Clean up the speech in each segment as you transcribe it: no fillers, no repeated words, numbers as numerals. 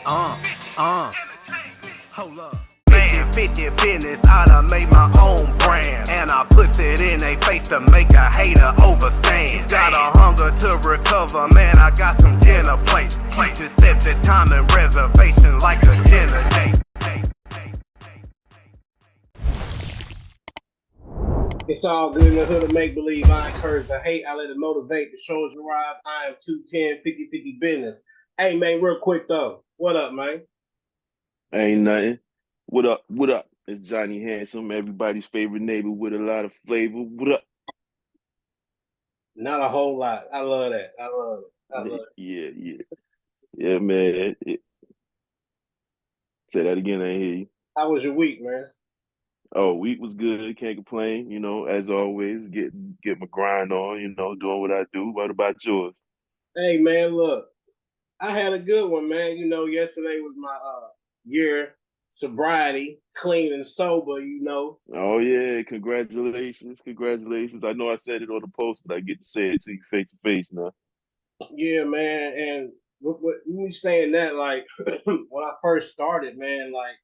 Hold up. 50 business, I done made my own brand. And I put it in their face to make a hater overstand. Got a hunger to recover, man, I got some dinner plates. Just set this time and reservation like a dinner date. It's all good in the hood of make-believe. I encourage the hate. I let it motivate. The shows arrive. I am 210 50 business. Hey, man, real quick, though. What up, man? Ain't nothing. What up? What up? It's Jon E Hansum, everybody's favorite neighbor with a lot of flavor. What up? Not a whole lot. I love that. I love it. I love it. Yeah, man. Say that again, I ain't hear you. How was your week, man? Oh, week was good. Can't complain. As always, get my grind on. Doing what I do. What about yours? Hey, man, look. I had a good one, man. Yesterday was my year sobriety, clean and sober. Oh yeah, congratulations. I know I said it on the post, but I get to say it to you face to face now. Yeah, man. And what you saying that, like, when I first started, man, like,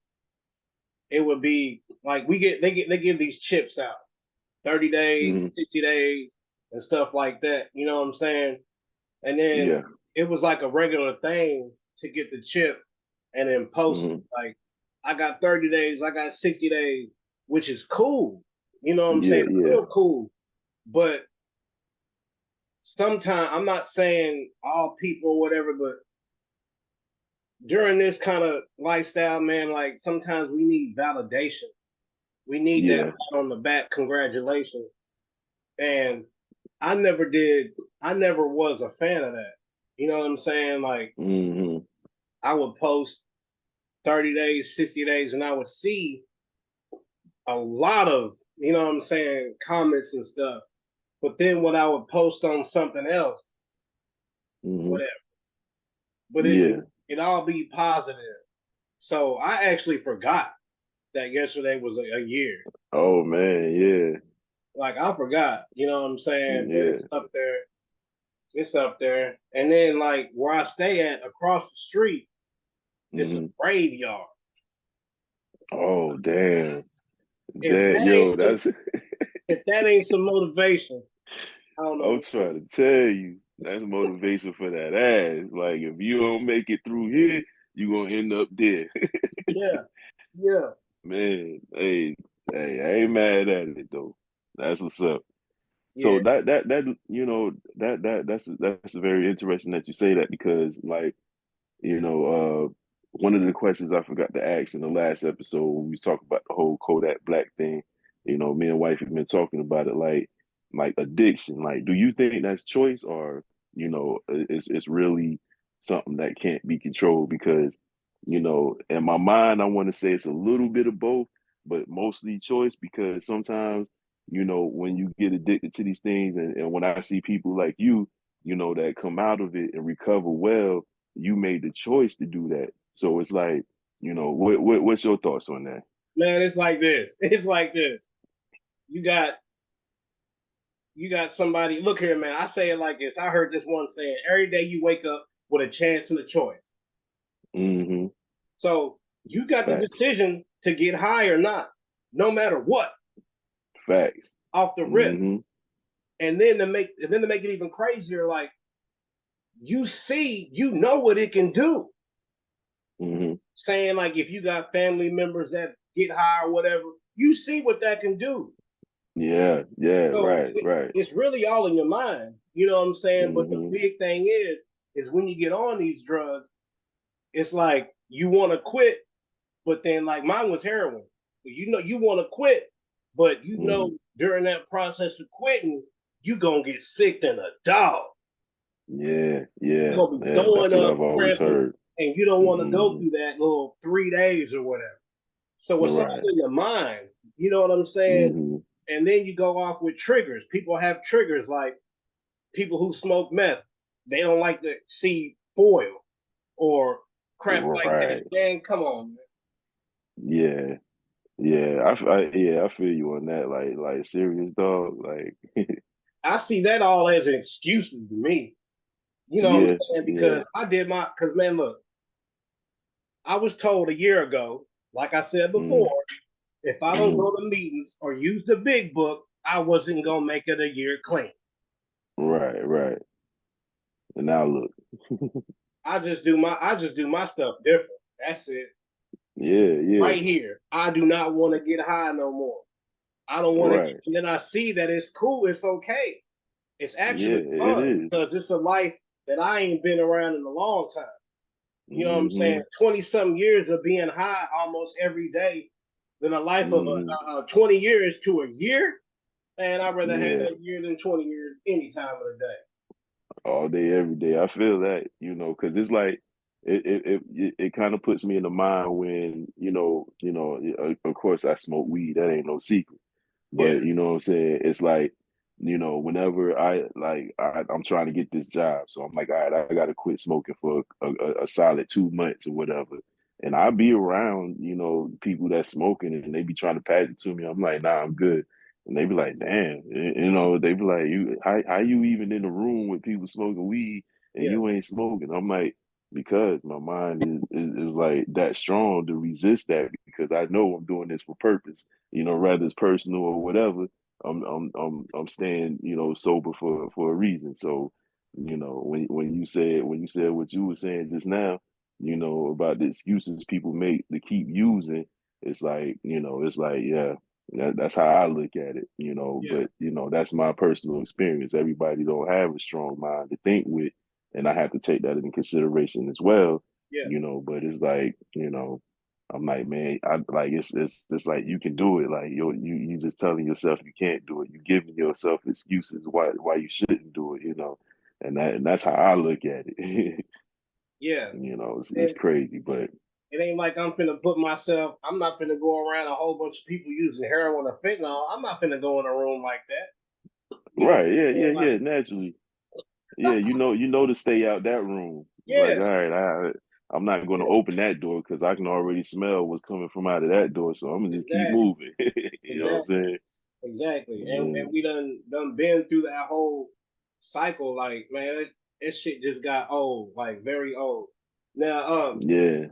it would be like they give these chips out 30 days, Hmm 60 days, and stuff like that. You know what I'm saying? And then Yeah. it was like a regular thing to get the chip and then post hmm like I got 30 days, I got 60 days, which is cool. You know what I'm Yeah, saying? yeah. Real cool. But sometimes I'm not saying all people or whatever, but during this kind of lifestyle, man, like sometimes we need validation. We need that Yeah. pat on the back, congratulations. And I never did, I never was a fan of that. You know what I'm saying? Like hmm I would post 30 days, 60 days, and I would see a lot of, you know what I'm saying, comments and stuff. But then when I would post on something else, hmm whatever. But Yeah. it all be positive. So I actually forgot that yesterday was a year. Oh man, yeah. Like I forgot, you know what I'm saying? But Yeah. it's up there. It's up there. And then like where I stay at across the street, it's a hmm graveyard. Oh damn. If That that ain't yo, some, that's if that ain't some motivation, I don't I'm know. trying to tell you. That's motivation for that ass. Like if you don't make it through here, you gonna end up there. Yeah, yeah, Man, hey, I ain't mad at it though. That's what's up. So yeah. that's very interesting that you say that because like one of the questions I forgot to ask in the last episode when we was talking about the whole Kodak Black thing, me and wife have been talking about it like addiction. Like, do you think that's choice or it's really something that can't be controlled? Because in my mind, I want to say it's a little bit of both, but mostly choice because sometimes when you get addicted to these things and when I see people like you, that come out of it and recover well, you made the choice to do that. So it's like, what's your thoughts on that? Man, it's like this. It's like this. You got you got somebody. Look here, man. I say it like this. I heard this one saying: every day you wake up with a chance and a choice. Mm-hmm. So you got the Facts. decision to get high or not, no matter what, Facts. off the rip. Mm-hmm. And then to make it even crazier, like you know what it can do. Mm-hmm. Saying like if you got family members that get high or whatever, you see what that can do. Yeah, yeah, So right, right. it's really all in your mind. You know what I'm saying? But the Mm-hmm. big thing is when you get on these drugs, it's like you want to quit, but then like mine was heroin. You know you want to quit, but you Mm-hmm. know during that process of quitting, you gonna get sick than a dog. Yeah, You're yeah, gonna be yeah. That's throwing what up, I've always cramping, heard. and you don't want to go Mm-hmm. through that little 3 days or whatever. So it's all Right. in the mind. You know what I'm saying? Mm-hmm. And then you go off with triggers. People have triggers like people who smoke meth. They don't like to see foil or crap like that. Right. Man, come on, man. Yeah. Yeah. I feel you on that. Like serious dog. Like I see that all as excuses to me. You know what I'm yeah, saying? yeah. Because I did my, because man, look, I was told a year ago, like I said before, if I don't go to meetings or use the big book, I wasn't gonna make it a year clean. Right, right. And now look. I just do my stuff different. That's it. Yeah, yeah. Right here. I do not want to get high no more. I don't want to. Right. And then I see that it's cool. It's okay. It's Yeah, actually it fun is. because it's a life that I ain't been around in a long time. You know what I'm Mm-hmm. saying? 20 some years of being high almost every day than a life of Mm-hmm. 20 years to a year. Man, I'd rather have Yeah. that year than 20 years any time of the day. All day, every day. I feel that, because it's like it kind of puts me in the mind when, of course I smoke weed. That ain't no secret. Yeah, But you know what I'm saying? It's like, whenever I'm trying to get this job. So I'm like, all right, I gotta quit smoking for a solid 2 months or whatever. And I be around, people that smoking and they be trying to pass it to me. I'm like, nah, I'm good. And they be like, damn, they be like, how you even in the room with people smoking weed and yeah, you ain't smoking? I'm like, because my mind is like that strong to resist that because I know I'm doing this for purpose, rather it's personal or whatever. I'm staying, sober for a reason. So, when you said what you were saying just now, about the excuses people make to keep using, it's like, yeah, that's how I look at it, yeah, but that's my personal experience. Everybody don't have a strong mind to think with, and I have to take that into consideration as well, yeah, but it's like, I'm like, man, I like it's like you can do it. Like you just telling yourself you can't do it. You giving yourself excuses why you shouldn't do it. And that's how I look at it. yeah. It's And crazy, but it ain't like I'm not finna go around a whole bunch of people using heroin or fentanyl. I'm not finna go in a room like that. You know what right, yeah, I'm yeah, saying? yeah, naturally, yeah, to stay out that room. Like, Yeah, all right, I'm not going to yeah, open that door because I can already smell what's coming from out of that door. So I'm gonna just keep exactly, moving. You know what I'm exactly, saying? exactly. And Yeah, we done been through that whole cycle. Like, man, that shit just got old, like very old. Now, yeah,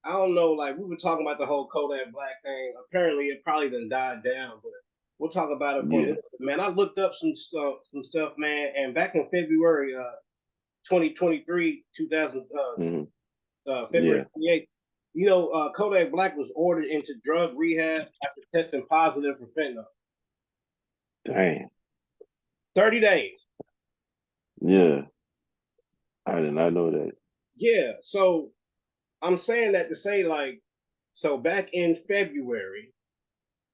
I don't know, like we were talking about the whole Kodak Black thing. Apparently, it probably done died down, but we'll talk about it for a yeah, little bit. Man, I looked up some stuff, man, and back in February, 2023, 2000, hmm February yeah. 28th, Kodak Black was ordered into drug rehab after testing positive for fentanyl. Damn. 30 days. Yeah, I did not know that. Yeah. So I'm saying that to say, like, so back in February,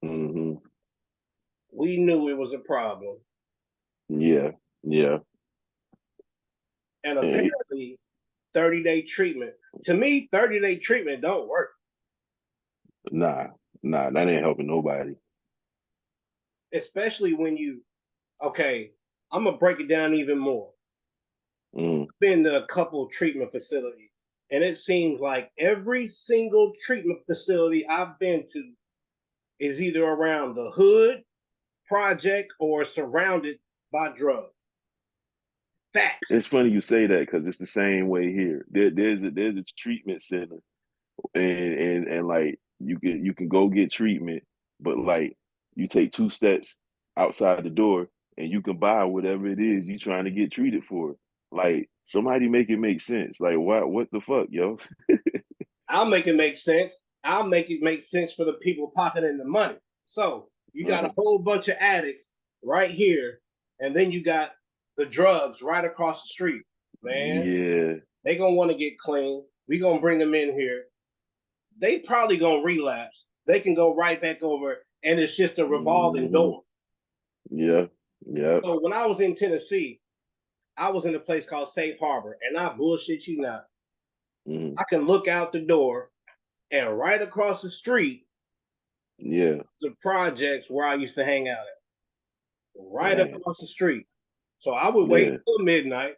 Hmm. we knew it was a problem. Yeah, yeah. And And apparently, 30-day treatment. To me, 30-day treatment don't work, nah, nah, that ain't helping nobody. especially when okay, I'm gonna break it down even more. Mm, Been to a couple of treatment facilities, and it seems like every single treatment facility I've been to is either around the hood, project, or surrounded by drugs. Facts. it's funny you say that because it's the same way here. There's a treatment center, and like you can go get treatment, but like you take 2 steps outside the door and you can buy whatever it is you trying to get treated for. Like somebody make it make sense. Like what the fuck, yo? I'll make it make sense. I'll make it make sense for the people pocketing the money. So you got a Uh-huh. whole bunch of addicts right here, and then you got the drugs right across the street. Man, Yeah. they gonna want to get clean. We gonna bring them in here. They probably gonna relapse. They can go right back over, and it's just a revolving Hmm. door. Yeah. Yeah. So when I was in Tennessee, I was in a place called Safe Harbor, and I bullshit you not. Hmm. I can look out the door, and right across the street Yeah. the projects where I used to hang out at, right Damn. across the street. So I would wait Yeah. till midnight,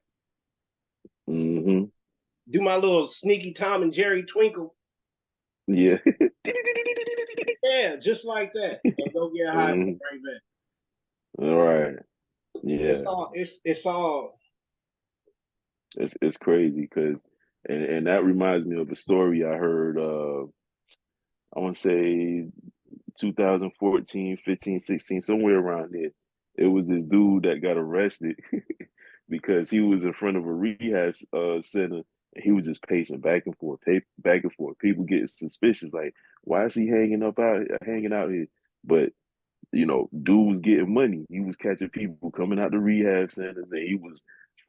Hmm. do my little sneaky Tom and Jerry twinkle, Yeah. yeah, just like that, and go get high and Mhm. right back. All right. It's Yeah. all it's all It's crazy because And that reminds me of a story I heard. I want to say 2014, 15, 16, somewhere around there. It was this dude that got arrested because he was in front of a rehab center and he was just pacing back and forth, back and forth. People getting suspicious, like, why is he hanging out here? But dude was getting money. He was catching people coming out the rehab centers, and he was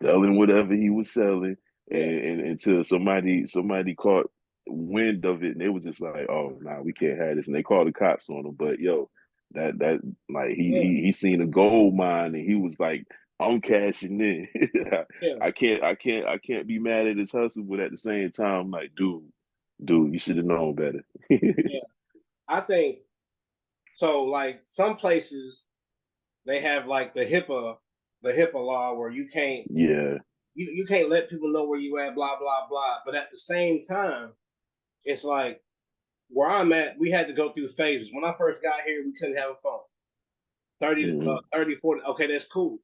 selling whatever he was selling, Yeah, and until somebody caught wind of it, and it was just like, oh, nah, we can't have this, and they called the cops on him. But yo, that like yeah, he seen a gold mine, and he was like, I'm cashing in. yeah, I can't be mad at his hustle, but at the same time, I'm like, dude, you should have known better. yeah. I think so. Like some places, they have like the HIPAA law where Yeah. you can't let people know where you at, blah blah blah. But at the same time, it's like where I'm at, we had to go through phases. When I first got here, we couldn't have a phone. 30, Hmm. 30, 40, okay, that's cool.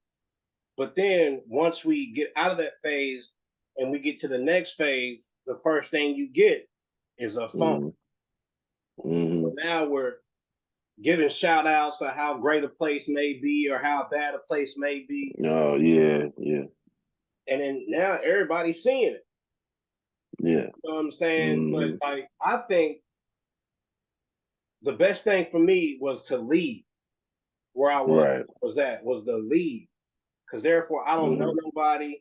But then once we get out of that phase and we get to the next phase, the first thing you get is a phone. Hmm. Hmm. So now we're giving shout outs to how great a place may be or how bad a place may be. Oh yeah, yeah, And then now everybody's seeing it. yeah. You know what I'm saying? But Hmm. like I think the best thing for me was to leave where I Right. was at, was the leave. Because therefore I don't know Hmm. nobody.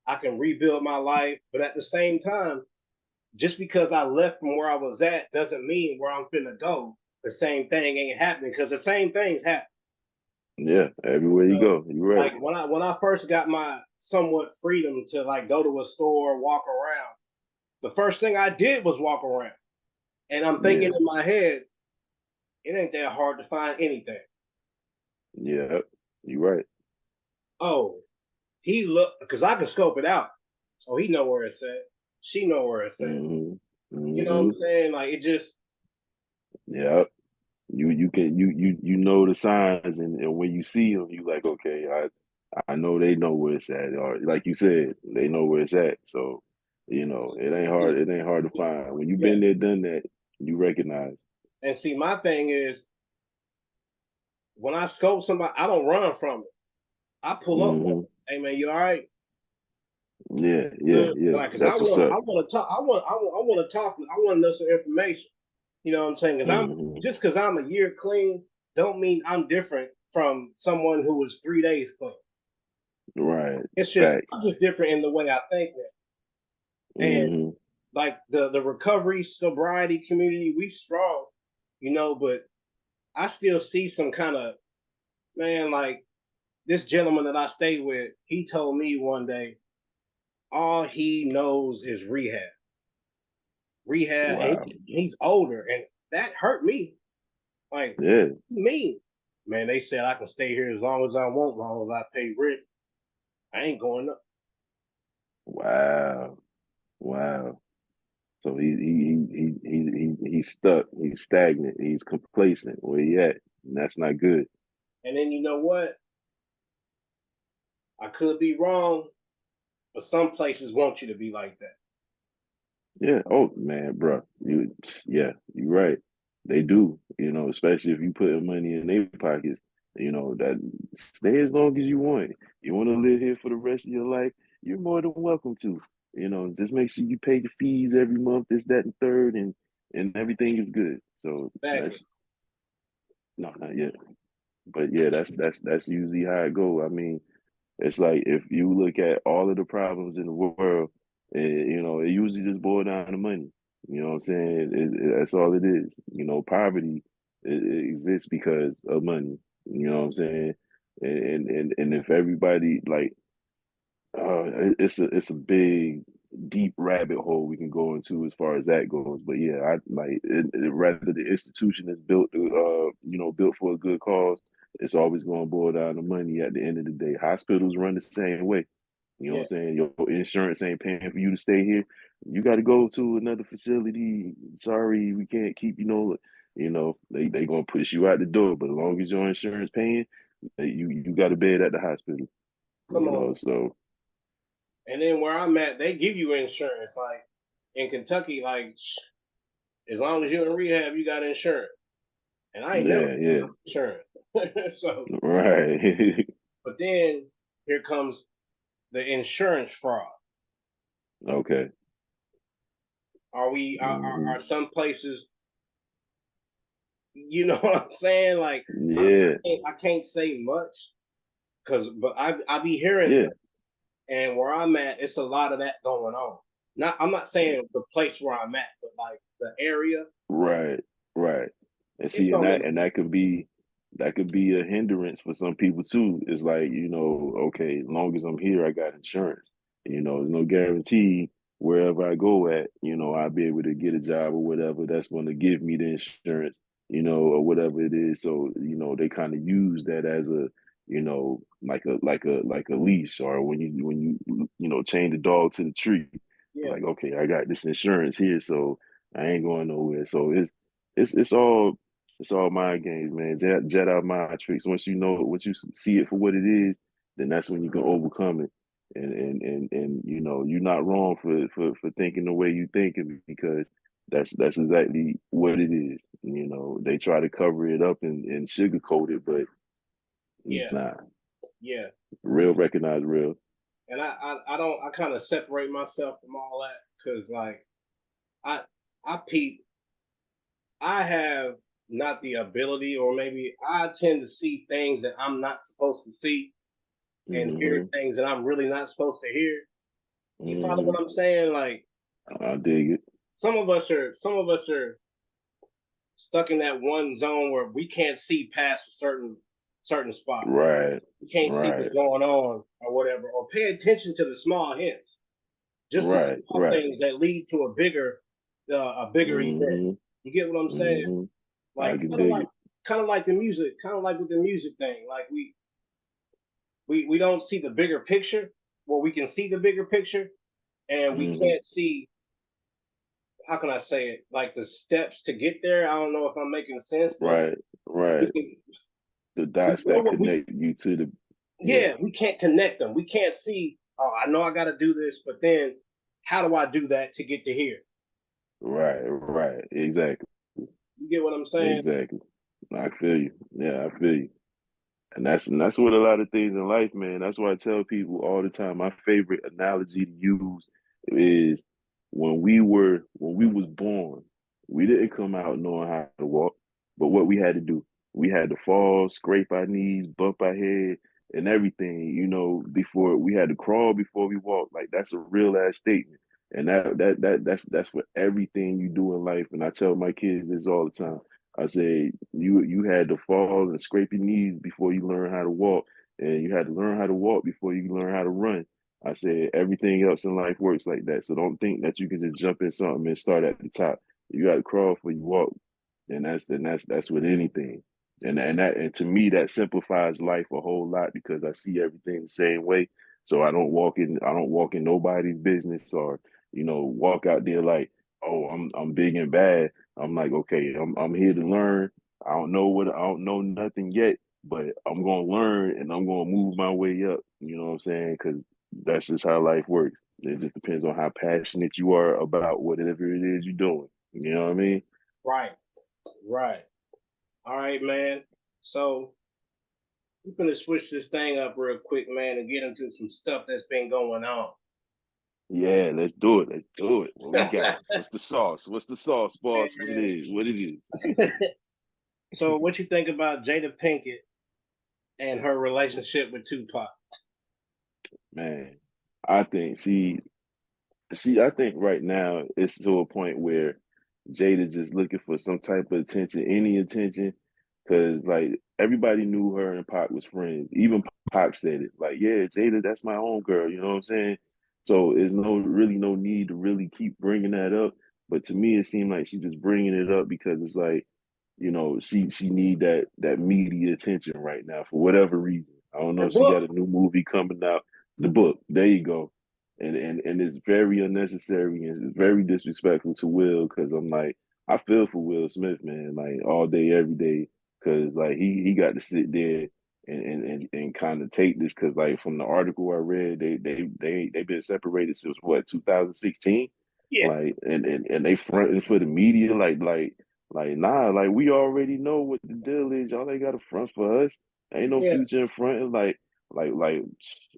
I can rebuild my life. But at the same time, just because I left from where I was at doesn't mean where I'm finna go. The same thing ain't happening because the same things happen. Yeah. Everywhere You you know, go, you're right. like when I first got my somewhat freedom to like go to a store, walk around, the first thing I did was walk around. And I'm thinking Yeah. in my head, it ain't that hard to find anything. Yeah. You're right. Oh, he look because I can scope it out. Oh, he know where it's at. She know where it's at. Hmm. You know what Hmm. I'm saying? Like it just Yeah. You can you know the signs, and when you see them, you like, okay, I know they know where it's at, or like you said, they know where it's at. So it ain't hard to find. When you've yeah. been there, done that, you recognize. And see, my thing is when I scope somebody, I don't run from it. I pull up on Hmm. it. Hey man, you all right? Yeah, yeah, Good. yeah. Like, cause I That's what's want, I up. want to talk. I want to talk. I want to know some information. You know what I'm saying? Because Hmm. because I'm a year clean, don't mean I'm different from someone who was 3 days clean. Right. It's just Facts. I'm just different in the way I think now. And Hmm. like the recovery sobriety community, we strong, but I still see some kind of man like this gentleman that I stayed with. He told me one day all he knows is rehab, rehab, and Wow. he's older, and that hurt me. Like Yeah. me, man. They said I can stay here as long as I want, as long as I pay rent. I ain't going up. Wow. Wow. So he's stuck. He's stagnant. He's complacent where he at, and that's not good. And then you know what? I could be wrong, but some places want you to be like that. Yeah. Oh man, bro. Yeah, you're right. They do. Especially if you put money in their pockets. That stay as long as you want. You want to live here for the rest of your life. You're more than welcome to. Just make sure you pay the fees every month. This, that, and third, and everything is good. So Exactly. that's no, not yet. But yeah, that's usually how it go. I mean, it's like if you look at all of the problems in the world, it usually just boils down to money. You know what I'm saying? That's all it is. Poverty it exists because of money. You know what I'm saying? And if everybody like, it's a big deep rabbit hole we can go into as far as that goes. But yeah, I like rather the institution is built built for a good cause. It's always going to boil down to money at the end of the day. Hospitals run the same way. You know what Yeah. I'm saying? Your insurance ain't paying for you to stay here. You got to go to another facility. Sorry, we can't keep. They gonna push you out the door. But as long as your insurance paying, you got a bed at the hospital. Come on. So And then where I'm at, they give you insurance. Like in Kentucky, like as long as you're in rehab, you got insurance. And I ain't never Yeah, yeah. insurance. So, Right. but then here comes the insurance fraud. Okay. Are we? Hmm. Are some places? You know what I'm saying? Like Yeah. I can't say much but I be hearing Yeah. that, and where I'm at, it's a lot of that going on. I'm not saying the place where I'm at, but like the area, Right, right. And it's see, on the that could be a hindrance for some people too. It's like, okay, as long as I'm here, I got insurance. There's no guarantee wherever I go at, I'll be able to get a job or whatever that's going to give me the insurance, or whatever it is. So, they kind of use that as a, like a leash, or when you chain the dog to the tree, yeah, like, okay, I got this insurance here, so I ain't going nowhere. So it's all mind games, man. Jet out mind tricks. Once you see it for what it is, then that's when you can overcome it. And you're not wrong for thinking the way you think it, because that's exactly what it is. They try to cover it up and sugarcoat it, but yeah, nah, yeah. real recognize real. And I don't I kind of separate myself from all that because like I I peep I have not the ability, or maybe I tend to see things that I'm not supposed to see and hear Hmm. things that I'm really not supposed to hear. You follow Hmm. what I'm saying? Like I dig it. some of us are stuck in that one zone where we can't see past a certain spot. Right, We can't see what's right, going on or whatever, or pay attention to the small hints, just the right, small right. things that lead to a bigger event. Hmm. You get what I'm saying? Hmm. I Like can dig it. kind of like the music, kind of like with the music thing. Like we don't see the bigger picture. Well, we can see the bigger picture, and we Hmm. can't see, how can I say it? Like the steps to get there. I don't know if I'm making sense, but Right, we right. can The we dots know that what we connect you to the, yeah, yeah, we can't connect them. We can't see, oh, I know I got to do this, but then how do I do that to get to here? right, right. Exactly, You get what I'm saying? exactly. I feel you. Yeah, I feel you. And that's what a lot of things in life, man. That's why I tell people all the time. My favorite analogy to use is when we was born, we didn't come out knowing how to walk, but what we had to do, we had to fall, scrape our knees, bump our head, and everything. Before we had to crawl before we walk. Like, that's a real ass statement, and that's for everything you do in life. And I tell my kids this all the time. I said, you had to fall and scrape your knees before you learn how to walk, and you had to learn how to walk before you learn how to run. I said everything else in life works like that. So don't think that you can just jump in something and start at the top. You got to crawl before you walk, and that's with anything. And to me, that simplifies life a whole lot, because I see everything the same way. So I don't walk in nobody's business, or walk out there like, oh, I'm big and bad. I'm like, okay, I'm here to learn. I don't know nothing yet, but I'm gonna learn and I'm gonna move my way up. You know what I'm saying? Because that's just how life works. It just depends on how passionate you are about whatever it is you're doing. You know what I mean? Right, right. All right, man. So we're gonna switch this thing up real quick, man, and get into some stuff that's been going on. Yeah, let's do it. Let's do it. What we got? What's the sauce? What's the sauce, boss? What it is? What it is? So, what you think about Jada Pinkett and her relationship with Tupac? Man, I think I think right now it's to a point where Jada just looking for some type of attention, any attention, because like everybody knew her and Pac was friends. Even Pac said it, like, yeah, Jada, that's my own girl. You know what I'm saying? So there's no need to really keep bringing that up. But to me, it seemed like she's just bringing it up because it's like, she need that media attention right now for whatever reason. I don't The know. She got book, a new movie coming out. The book. There you go. And it's very unnecessary and it's very disrespectful to Will, because I'm like, I feel for Will Smith, man, like all day, every day, because like he got to sit there and kind of take this because like from the article I read, they've been separated since what 2016, Yeah, like and they fronting for the media like nah, like we already know what the deal is. Y'all ain't got a front for us. Ain't no yeah, future in front. Like you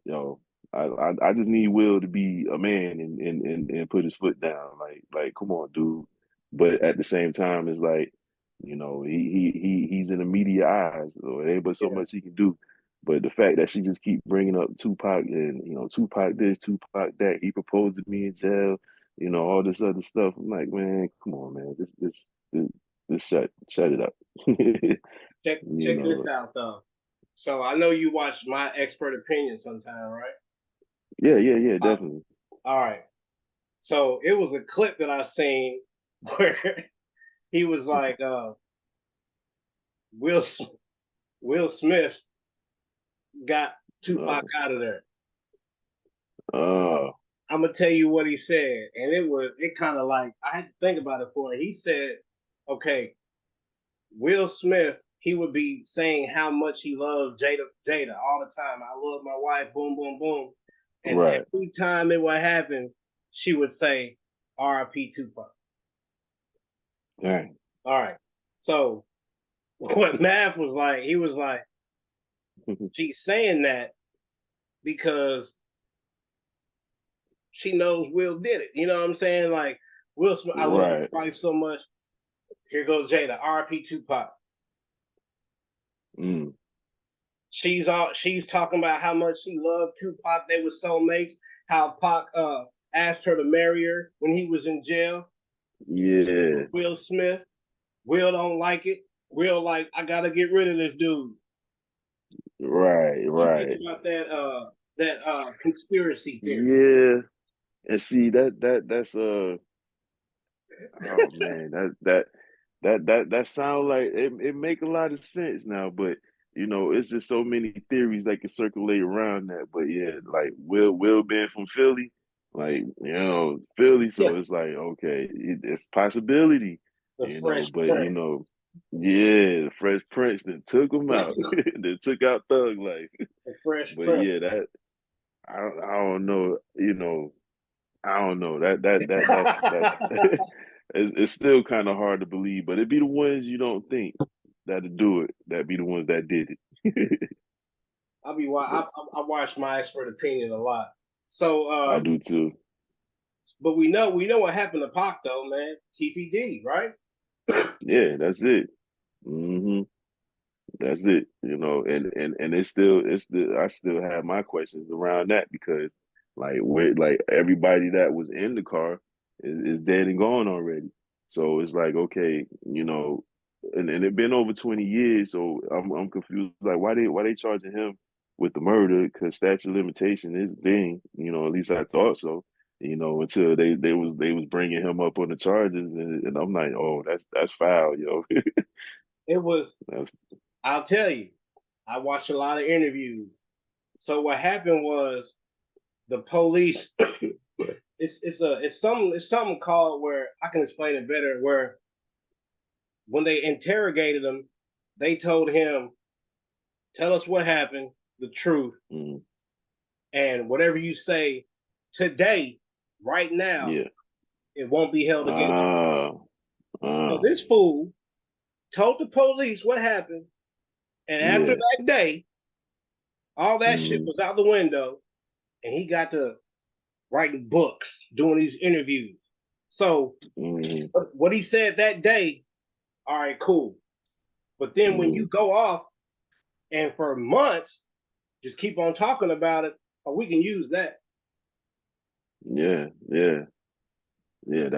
know. I just need Will to be a man and put his foot down. Like come on, dude. But at the same time, it's like, you know, he's in the media eyes, so there ain't but so yeah, much he can do. But the fact that she just keep bringing up Tupac and you know Tupac this, Tupac that, he proposed to me in jail, you know, all this other stuff. I'm like, man, come on, man, this shut it up. You check this know, out though. So I know you watch My Expert Opinion sometime, right? yeah, Uh, definitely. all right. So it was a clip that I seen where he was like, Will Will Smith got Tupac Oh, out of there. oh, I'm gonna tell you what he said, and it kind of like I had to think about it for it. He said, "Okay, Will Smith, he would be saying how much he loves Jada all the time. I love my wife, boom, boom, boom, and right, every time it would happen, she would say R.I.P. Tupac." dang, All right, so what Math was like, he was like, she's saying that because she knows Will did it. You know what I'm saying? Like Will Smith, I love right, my wife so much. Here goes Jada, R.I.P. Tupac. mm, She's talking about how much she loved Tupac. They were soulmates. How Pac asked her to marry her when he was in jail. yeah, Will Smith. Will don't like it. Will like, I gotta get rid of this dude. right, What do you think right, about that conspiracy theory? yeah. And see that's oh man, that sound like it make a lot of sense now, but you know, it's just so many theories that can circulate around that. But yeah, like Will being from Philly, like you know, Philly, Yeah, so it's like okay, it's possibility, the you know, Fresh but you Prince. know, yeah, the Fresh Prince that took him out, that took out Thug Life. The Fresh But Prince. yeah, that I don't know, you know, I don't know that's it's still kind of hard to believe, but it'd be the ones you don't think that'd do it. That'd be the ones that did it. But I watch My Expert Opinion a lot. So, I do too. but we know what happened to Pac though, man. Keefy D, right? Yeah, that's it. Hmm. That's it. You know, and I still have my questions around that because like everybody that was in the car is dead and gone already. So it's like okay, you know, and it been over 20 years, so I'm confused. Like why they charging him with the murder? Because statute of limitation is a thing. You know, at least I thought so. You know, until they was bringing him up on the charges, and I'm like, oh, that's foul, yo. It was. That's I'll tell you. I watched a lot of interviews. So what happened was the police. It's something called where I can explain it better. Where when they interrogated him, they told him, "Tell us what happened, the truth, mm, and whatever you say today, right now, yeah. it won't be held against you." Ah, So ah, this fool told the police what happened, and after yeah. that day, all that shit Mm, was out the window, and he got to writing books, doing these interviews. So mm, what he said that day, all right, cool. But then when you mm, go off and for months just keep on talking about it, oh, we can use that. yeah, yeah,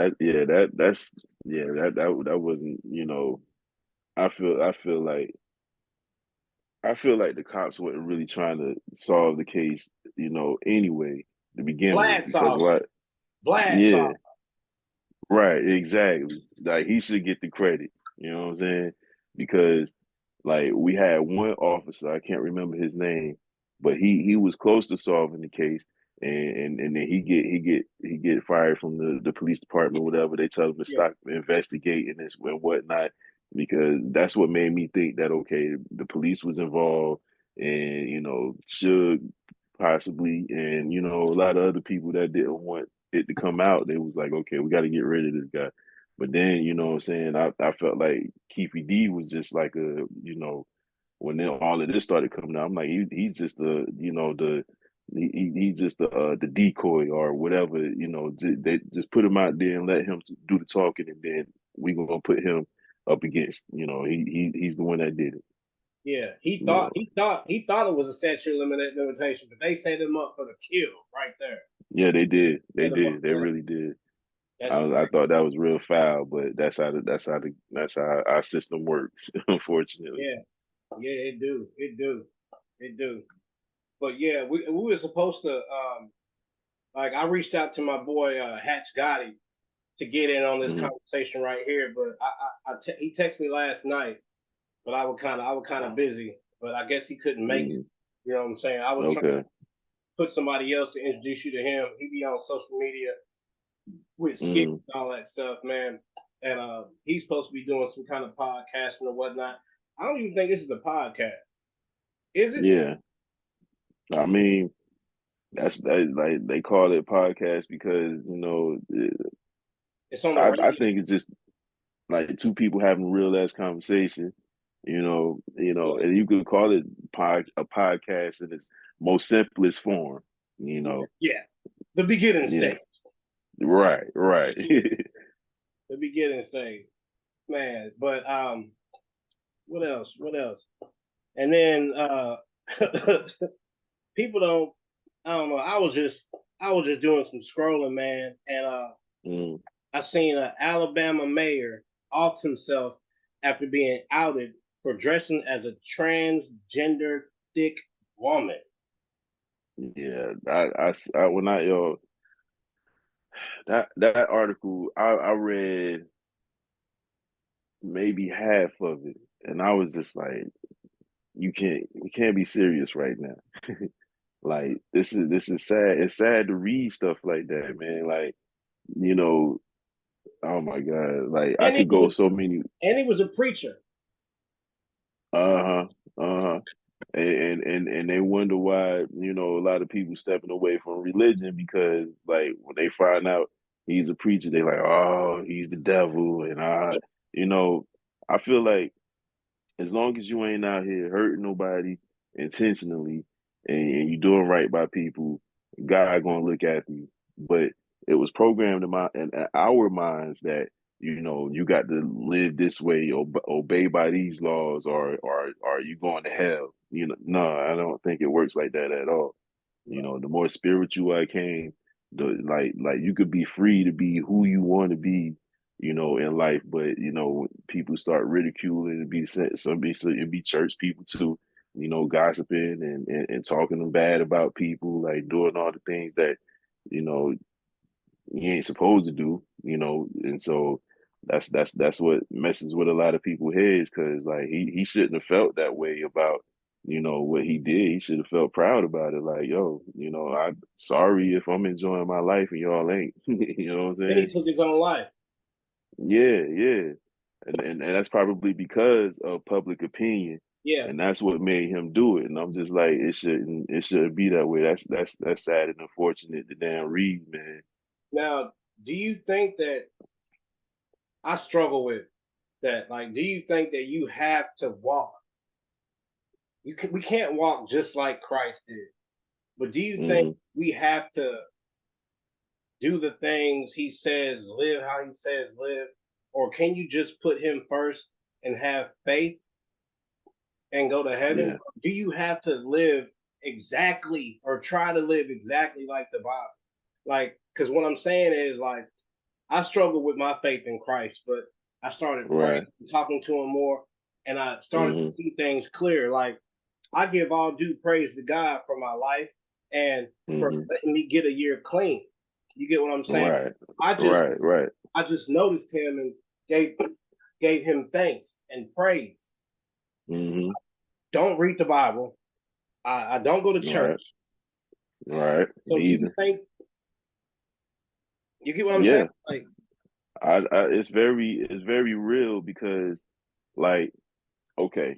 that's yeah, that wasn't, you know, I feel like the cops weren't really trying to solve the case, you know, anyway, to begin with, Vlad because solved it. what? Vlad Yeah, solved right, exactly. Like he should get the credit. You know what I'm saying? Because like we had one officer, I can't remember his name, but he was close to solving the case, and then he get fired from the police department, whatever. They tell him to it. Yeah. stop investigating this and whatnot, because that's what made me think that okay, the police was involved, and Suge possibly, and a lot of other people that didn't want it to come out. They was like, okay, we got to get rid of this guy. But then, what I'm saying, I felt like Keefy D was just like when then all of this started coming out, I'm like, he's just he's just the decoy or whatever, they just put him out there and let him do the talking, and then we gonna put him up against, he's the one that did it. Yeah, he You thought know. it was a statute of limitation, but they set him up for the kill right there. Yeah, they did. They Set him up did. They for that. really did. That's I crazy. thought that was real foul, but that's how our system works, unfortunately. Yeah, yeah, it do. But yeah, we were supposed to like I reached out to my boy HatchGotti to get in on this Hmm. conversation right here, but he texted me last night, but I was kind of busy, but I guess he couldn't make it. Hmm. You know what I'm saying? I was trying to Okay. put somebody else to introduce you to him. He be on social media with Skip Hmm. and all that stuff, man. And he's supposed to be doing some kind of podcasting or whatnot. I don't even think this is a podcast. Is it? Yeah. I mean, like they call it podcast because It's on the I radio. think it's just like two people having a real ass conversation, Yeah, and you could call it a podcast in its most simplest form, yeah. The beginning yeah, stage. right, right. The beginning stage, man. But what else? What else? And then people don't. I don't know. I was just doing some scrolling, man, and Mm. I seen an Alabama mayor off himself after being outed for dressing as a transgender thick woman. Yeah, when I that article, I read maybe half of it, and I was just like, we can't be serious right now. Like this is sad. It's sad to read stuff like that, man. Like, you know, oh my God. Like I And could go so many he was a preacher. uh-huh, uh-huh. And they wonder why, a lot of people stepping away from religion because like when they find out he's a preacher, they like, oh, he's the devil. And you know, I feel like as long as you ain't out here hurting nobody intentionally and you doing right by people, God gonna look after you. But it was programmed in our minds that you got to live this way, obey by these laws, or you going to hell. No, I don't think it works like that at all. The more spiritual I came, like you could be free to be who you want to be, in life. But when people start ridiculing and it'd be church people too, gossiping and talking bad about people, like doing all the things that you know you ain't supposed to do, and so that's what messes with a lot of people's heads because like he shouldn't have felt that way about what he did. He should have felt proud about it, like, yo, I'm sorry if I'm enjoying my life and y'all ain't. You know what I'm Then he saying? took his own life. Yeah, yeah. And that's probably because of public opinion, Yeah. and that's what made him do it. And I'm just like, it shouldn't be that way. That's sad and unfortunate to damn read, man. Now, do you think that I struggle with that? Like, do you think that you have to walk? We can't walk just like Christ did. But do you think Hmm. we have to do the things he says, live how he says live? Or can you just put him first and have faith and go to heaven? Yeah. Do you have to live exactly or try to live exactly like the Bible? Like, because what I'm saying is, like, I struggle with my faith in Christ, but I started praying, Right. talking to him more, and I started to Hmm. see things clear. Like, I give all due praise to God for my life and for Hmm. letting me get a year clean. You get what I'm saying? Right. I just Right. Right. I just noticed him and gave him thanks and praise. Hmm. Don't read the Bible. I don't go to church. Right. Right. So Me do you either. think you get what I'm saying? Yeah. Like, It's very real because like, okay,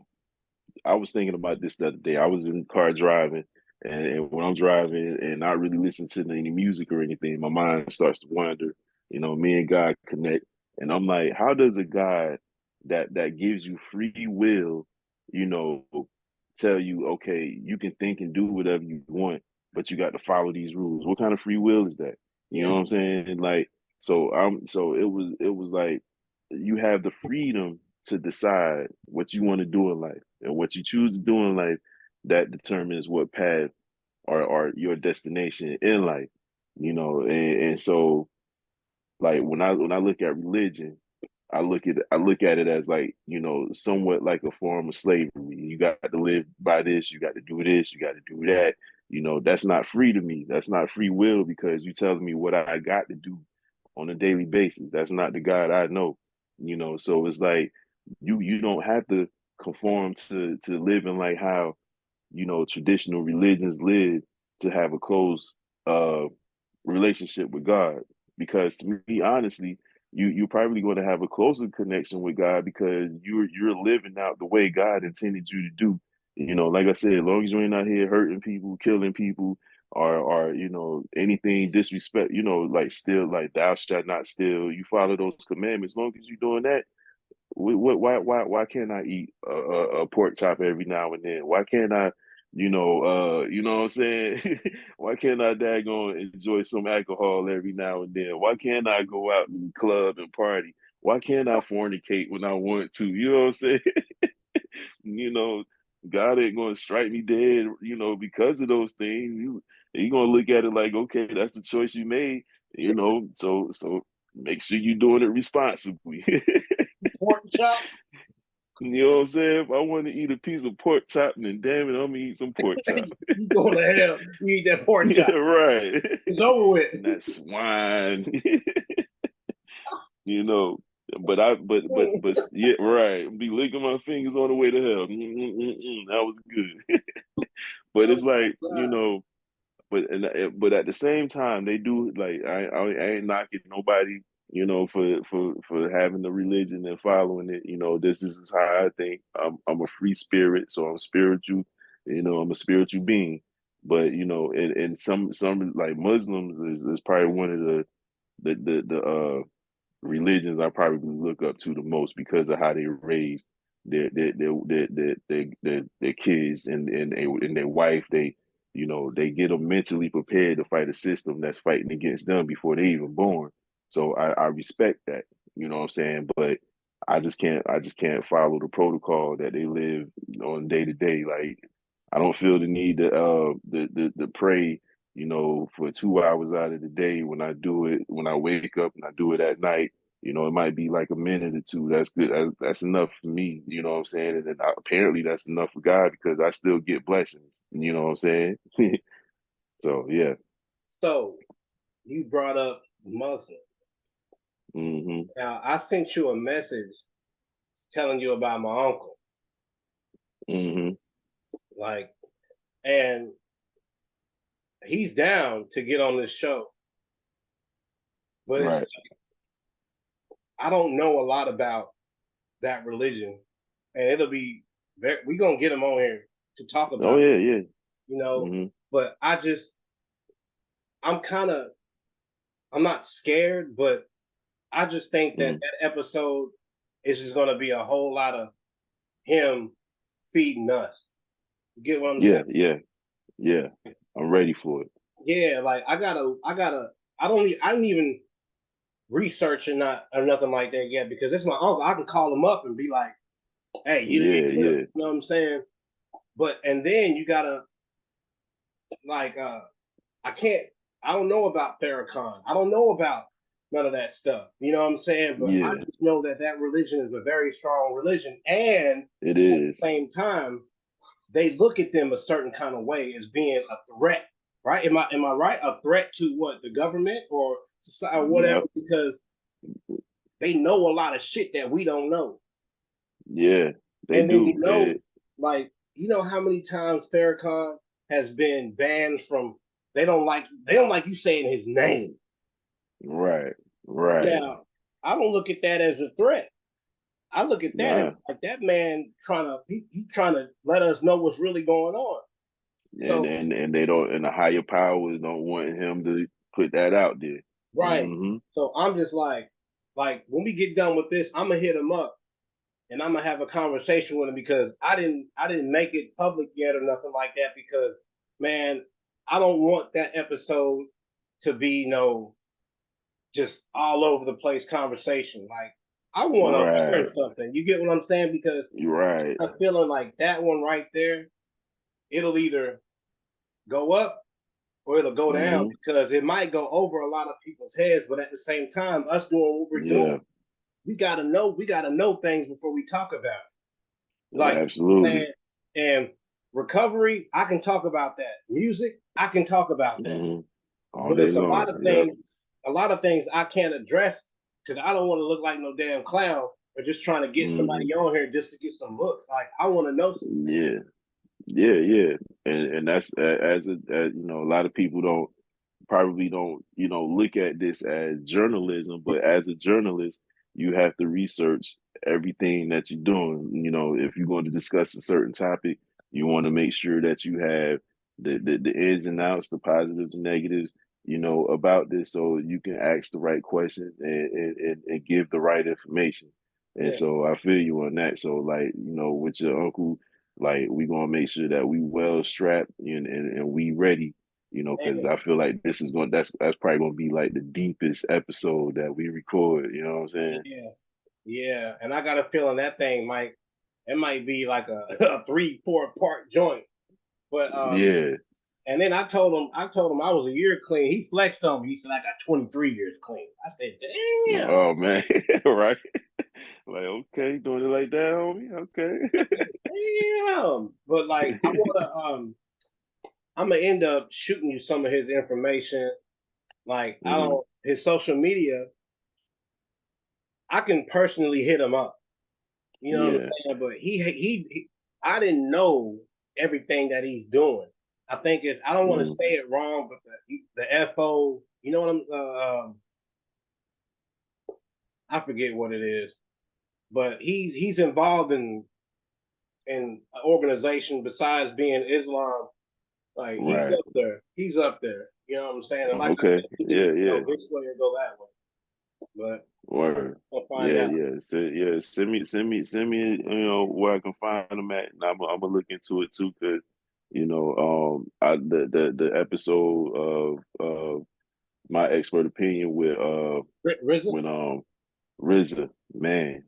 I was thinking about this the other day. I was in the car driving, and when I'm driving and not really listening to any music or anything, my mind starts to wander. Me and God connect, and I'm like, how does a God that gives you free will, you know, tell you, okay, you can think and do whatever you want, but you got to follow these rules? What kind of free will is that? You know Yeah. what I'm saying? Like, so it was like you have the freedom to decide what you want to do in life, and what you choose to do in life, that determines what path or your destination in life. And so, like, when I look at religion, I look at it as, like, somewhat like a form of slavery. You got to live by this, you got to do this, you got to do that. That's not free to me. That's not free will, because you're telling me what I got to do on a daily basis. That's not the God I know. So it's like you don't have to conform to living like how traditional religions live, to have a close uh relationship with God. Because, to me, honestly, you're probably going to have a closer connection with God, because you're living out the way God intended you to do. Like I said, as long as you ain't out here hurting people, killing people, or anything disrespect, like still, like thou shalt not steal. You follow those commandments. As long as you're doing that, why can't I eat a pork chop every now and then? Why can't I, you know what I'm saying? Why can't I daggone enjoy some alcohol every now and then? Why can't I go out and club and party? Why can't I fornicate when I want to? You know what I'm saying? you know, God ain't gonna strike me dead, because of those things. He gonna look at it like, okay, that's the choice you made, so make sure you're doing it responsibly. Pork chop. You know what I'm saying? If I want to eat a piece of pork chop, then damn it, I'm gonna eat some pork chop. You going to hell? You eat that pork Yeah, chop. right. It's over with. And that swine, you know. But yeah, right. Be licking my fingers on the way to hell. That was good. But Oh it's like, my God. but at the same time, they do, like, I ain't knocking nobody, for having the religion and following it. This is how I think. I'm a free spirit, so I'm spiritual. I'm a spiritual being. But and some like Muslims is probably one of the religions I probably look up to the most, because of how they raise their kids, and their wife. They get them mentally prepared to fight a system that's fighting against them before they even born. So I respect that. You know what I'm saying? But I just can't follow the protocol that they live on day to day. Like, I don't feel the need to pray, for 2 hours out of the day. When I do it, when I wake up, and I do it at night, it might be like a minute or two. That's good. That's enough for me. You know what I'm saying? And then apparently that's enough for God, because I still get blessings. You know what I'm saying? So yeah. So you brought up Muslim. Hmm. Now I sent you a message telling you about my uncle. Hmm. Like, and he's down to get on this show, but Right. I don't know a lot about that religion, and it'll be we're gonna get him on here to talk Oh about it, yeah, yeah. you know. Hmm. But I'm kind of, I'm not scared, but I just think that Hmm. that episode is just gonna be a whole lot of him feeding us. You get what I'm saying? Yeah, yeah, yeah. I'm ready for it. Yeah, like I didn't even research or nothing like that yet, because it's my uncle. I can call him up and be like, "Hey, you Yeah, didn't yeah, you know what I'm saying?" But and then you gotta, like, I can't. I don't know about Farrakhan. I don't know about none of that stuff. You know what I'm saying? But I yeah. just know that that religion is a very strong religion, and It at the is. same time, they look at them a certain kind of way as being a threat. Right? Am I right? A threat to what, the government or society or whatever? Yep. Because they know a lot of shit that we don't know. Yeah, they And then, do. like, how many times Farrakhan has been banned from, they don't like you saying his name. Right, right. Now, I don't look at that as a threat. I look at that Nah. and like that man he trying to let us know what's really going on. So And they don't, and the higher powers don't want him to put that out there. right. Mm-hmm. So I'm just like when we get done with this, I'm gonna hit him up and I'm gonna have a conversation with him because I didn't make it public yet or nothing like that because man, I don't want that episode to be just all over the place conversation. Like I want to learn Right. something. You get what I'm saying? Because You're right. I'm feeling like that one right there, it'll either go up or it'll go down Mm-hmm. because it might go over a lot of people's heads. But at the same time, us doing what we're Yeah. doing, we gotta know things before we talk about it. Like Absolutely. saying and recovery, I can talk about that. Music, I can talk about that. Mm-hmm. All But day it's long. Yep. a lot of things I can't address because I don't want to look like no damn clown or just trying to get Mm-hmm. somebody on here just to get some looks. Like I want to know some things. Yeah. Yeah. And that's a lot of people probably don't look at this as journalism, but as a journalist, you have to research everything that you're doing. If you're going to discuss a certain topic, you want to make sure that you have the ins and outs, the positives and negatives, about this, so you can ask the right questions and give the right information. And Yeah, so I feel you on that. So like, with your uncle, like we gonna make sure that we well strapped and we ready, because man. I feel like that's probably gonna be like the deepest episode that we record. You know what I'm saying? Yeah, yeah. And I got a feeling that thing might be like a 3-4 part joint. But Yeah. and then I told him I was a year clean. He flexed on me. He said I got 23 years clean. I said, damn. Oh man, right? Like, okay, doing it like that, homie. I Okay. said, damn. But like I'm gonna end up shooting you some of his information. Like I Hmm. don't his social media, I can personally hit him up. You know what I'm Yeah. saying? But he I didn't know everything that he's doing. I think it's I don't want to Hmm. say it wrong, but the FO, you know what I forget what it is, but he's involved in an organization besides being Islam. Like he's Right. up there. He's up there. You know what I'm saying? And like I Okay. said, he can Yeah. Yeah. go this way or go that way. But Word. we'll find Yeah, out. yeah. So yeah, send me, where I can find them at, and I'm gonna look into it too, because the episode of my expert opinion with RZA? when RZA, man,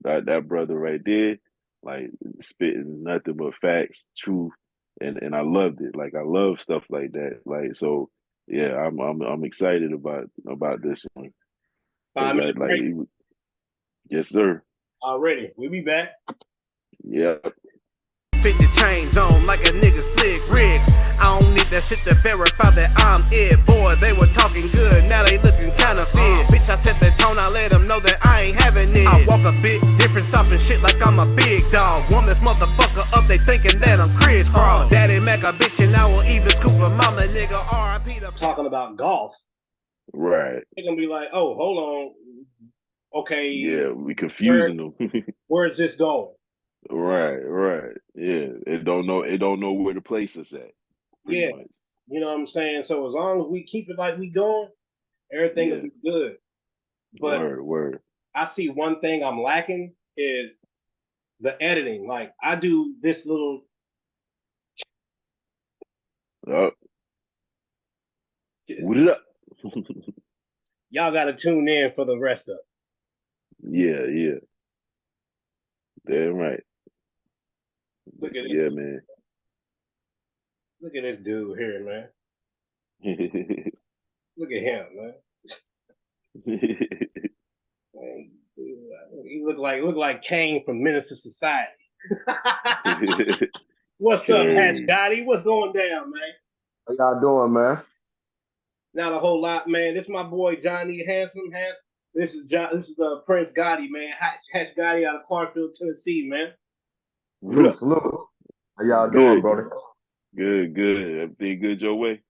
that brother right there, like spitting nothing but facts, truth, and I loved it. Like I love stuff like that. Like so, yeah, I'm excited about this one, because 5 minute break yes sir. already. We'll be back. Yeah. 50 chains on like a nigga slick Rick. I don't need that shit to verify that I'm it. Boy, they were talking good, now they looking kinda fit. Bitch, I set the tone, I let them know that I ain't having it. I walk a bit different, stopping shit like I'm a big dog. Warm this motherfucker up, they thinking that I'm Chris Cross. Daddy Mac a bitch and I will even scoop a mama nigga. R.I.P. the Talking about golf. Right. They're gonna be like, oh, hold on. Okay, Yeah, we confusing them. where's this going? Right. Yeah. It don't know where to place us at, pretty Yeah, much. you know what I'm saying? So as long as we keep it like we going, everything will Yeah. be good. But Word. I see one thing I'm lacking is the editing. Like I do this little Up. What it up? y'all gotta tune in for the rest of it. Yeah. Damn right. Look at this Yeah, man. look at this dude here, man. Look at him, man. Man, he look like Kane from Minister Society. What's up, Crazy. HatchGotti? What's going down, man? How y'all doing, man? Not a whole lot, man. This is my boy Jon E Hansum. This is Prince Gotti, man. HatchGotti out of Clarksville, Tennessee, man. What up? Salute. How It's y'all doing, good. brother? Good. Everything good your way?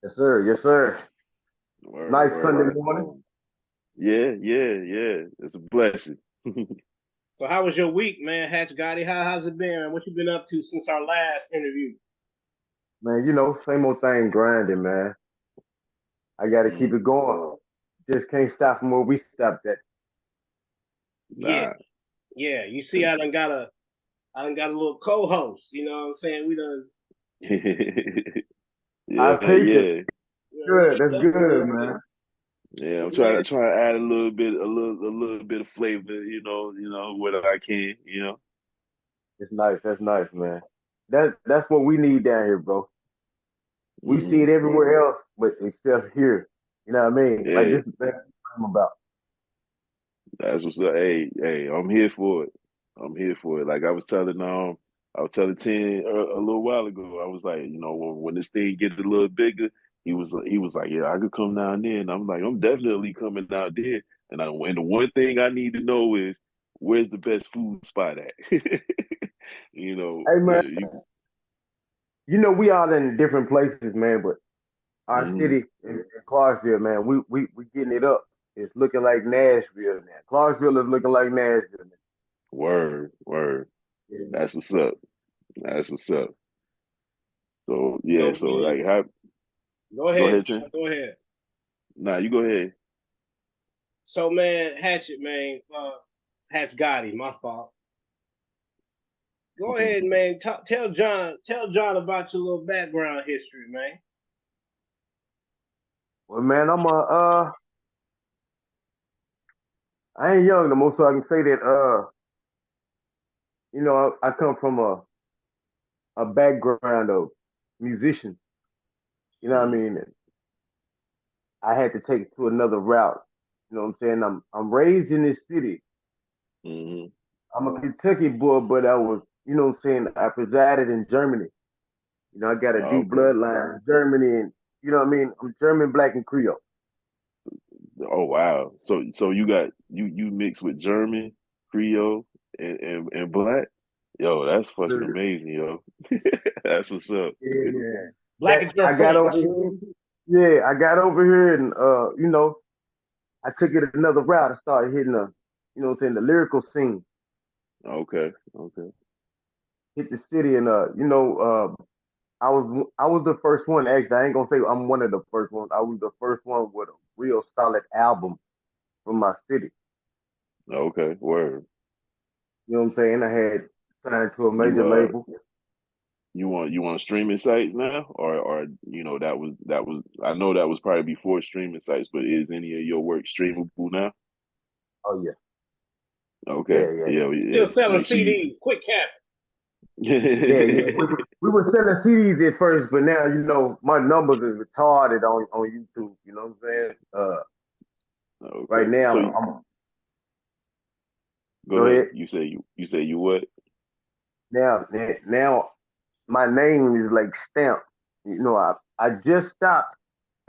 Yes, sir. Yes, sir. Nice Sunday Word. morning. Yeah. It's a blessing. So how was your week, man, HatchGotti? How's it been? What you been up to since our last interview? Man, same old thing, grinding, man. I got to keep Mm, it going. Just can't stop from where we stopped at. Yeah, nah. yeah. You see, I done got a little co-host. You know what I'm saying? We done, I Yeah, appreciate it. yeah. we Good. That's done good, man. Yeah, I'm man. trying to add a little bit of flavor, what I can, It's nice. That's nice, man. That's what we need down here, bro. We see hmm it everywhere else, but except here. You know what I mean? Like Yeah, this is what I'm about. that's what's up. Hey, I'm here for it. I'm here for it. Like I was telling Ten a little while ago. I was like, when this thing get a little bigger, he was like, yeah, I could come down there, and I'm like, I'm definitely coming out there. And the one thing I need to know is where's the best food spot at? Hey, man. You, We all in different places, man, but our mhm. city in Clarksville, man, we getting it up. It's looking like Nashville now. Clarksville is looking like Nashville now. Word, word. Yeah. That's what's up. That's what's up. So So yeah, so man, like, go go ahead, ahead, Tim. go ahead. Nah, you go ahead. So man, Hatchet, man, HatchGotti, my fault. Go ahead, man. Tell John about your little background history, man. Well, man, I ain't young no more, so I can say that I come from a background of musician. You know what I Mm-hmm. mean? And I had to take it to another route. You know what I'm saying? I'm raised in this city. Mm-hmm. I'm a Kentucky boy, but I was, what I'm saying, I presided in Germany. I got a deep Okay. bloodline in Germany, and you know what I mean? I'm German, black, and Creole. Oh wow. So you mix with German, Creole, and black. Yo, that's fucking Yeah, amazing, yo. That's what's up. yeah. Black is your I got French. over here. Yeah, I got over here, and I took it another route. I started hitting what I'm saying, the lyrical scene. Okay. Okay. Hit the city, and I was the first one. Actually, I ain't gonna say I'm one of the first ones. I was the first one with a real solid album from my city. Okay. Word. You know what I'm saying? I had signed to a You major label. you want streaming sites now, or that was I know that was probably before streaming sites, but is any of your work streamable now? Oh yeah, Okay, yeah, yeah, yeah, yeah. Still selling Make sure you. CDs. Quick cap. yeah, yeah. We were selling CDs at first, but now my numbers is retarded on YouTube. You know what I'm saying? Right Okay, now so I'm go go ahead. ahead. You say you what? Now my name is like stamped. I just stopped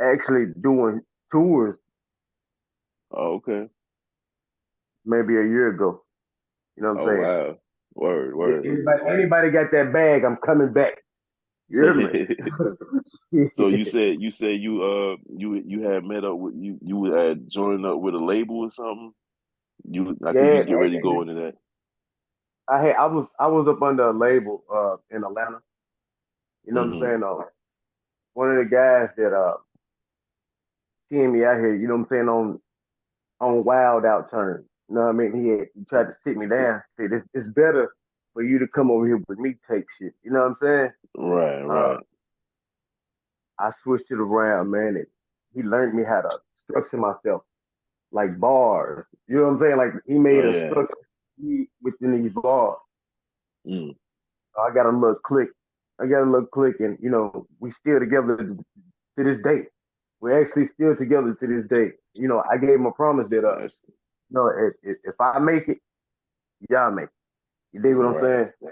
actually doing tours Oh, okay. maybe a year ago. You know what Oh I'm saying? wow. Word, word. Anybody got that bag, I'm coming back. You hear me? So you said you had met up with you had joined up with a label or something. I think you Yeah, was getting ready to go into that. I was up under a label in Atlanta. You know what I'm Hmm. saying? One of the guys that seeing me out here, you know what I'm saying, on Wild Out Turn. You know what I mean? He tried to sit me down, said it's better for you to come over here with me take shit. You know what I'm saying? Right, Uh right. I switched it around, man. He learned me how to structure myself like bars. You know what I'm saying? Like he Oh made a yeah. structure within these bars. Mm. I got a little click. I got a little click, and we still together to this day. We're actually still together to this day. I gave him a promise that That's if I make it, y'all make it. You dig what I'm right, saying? So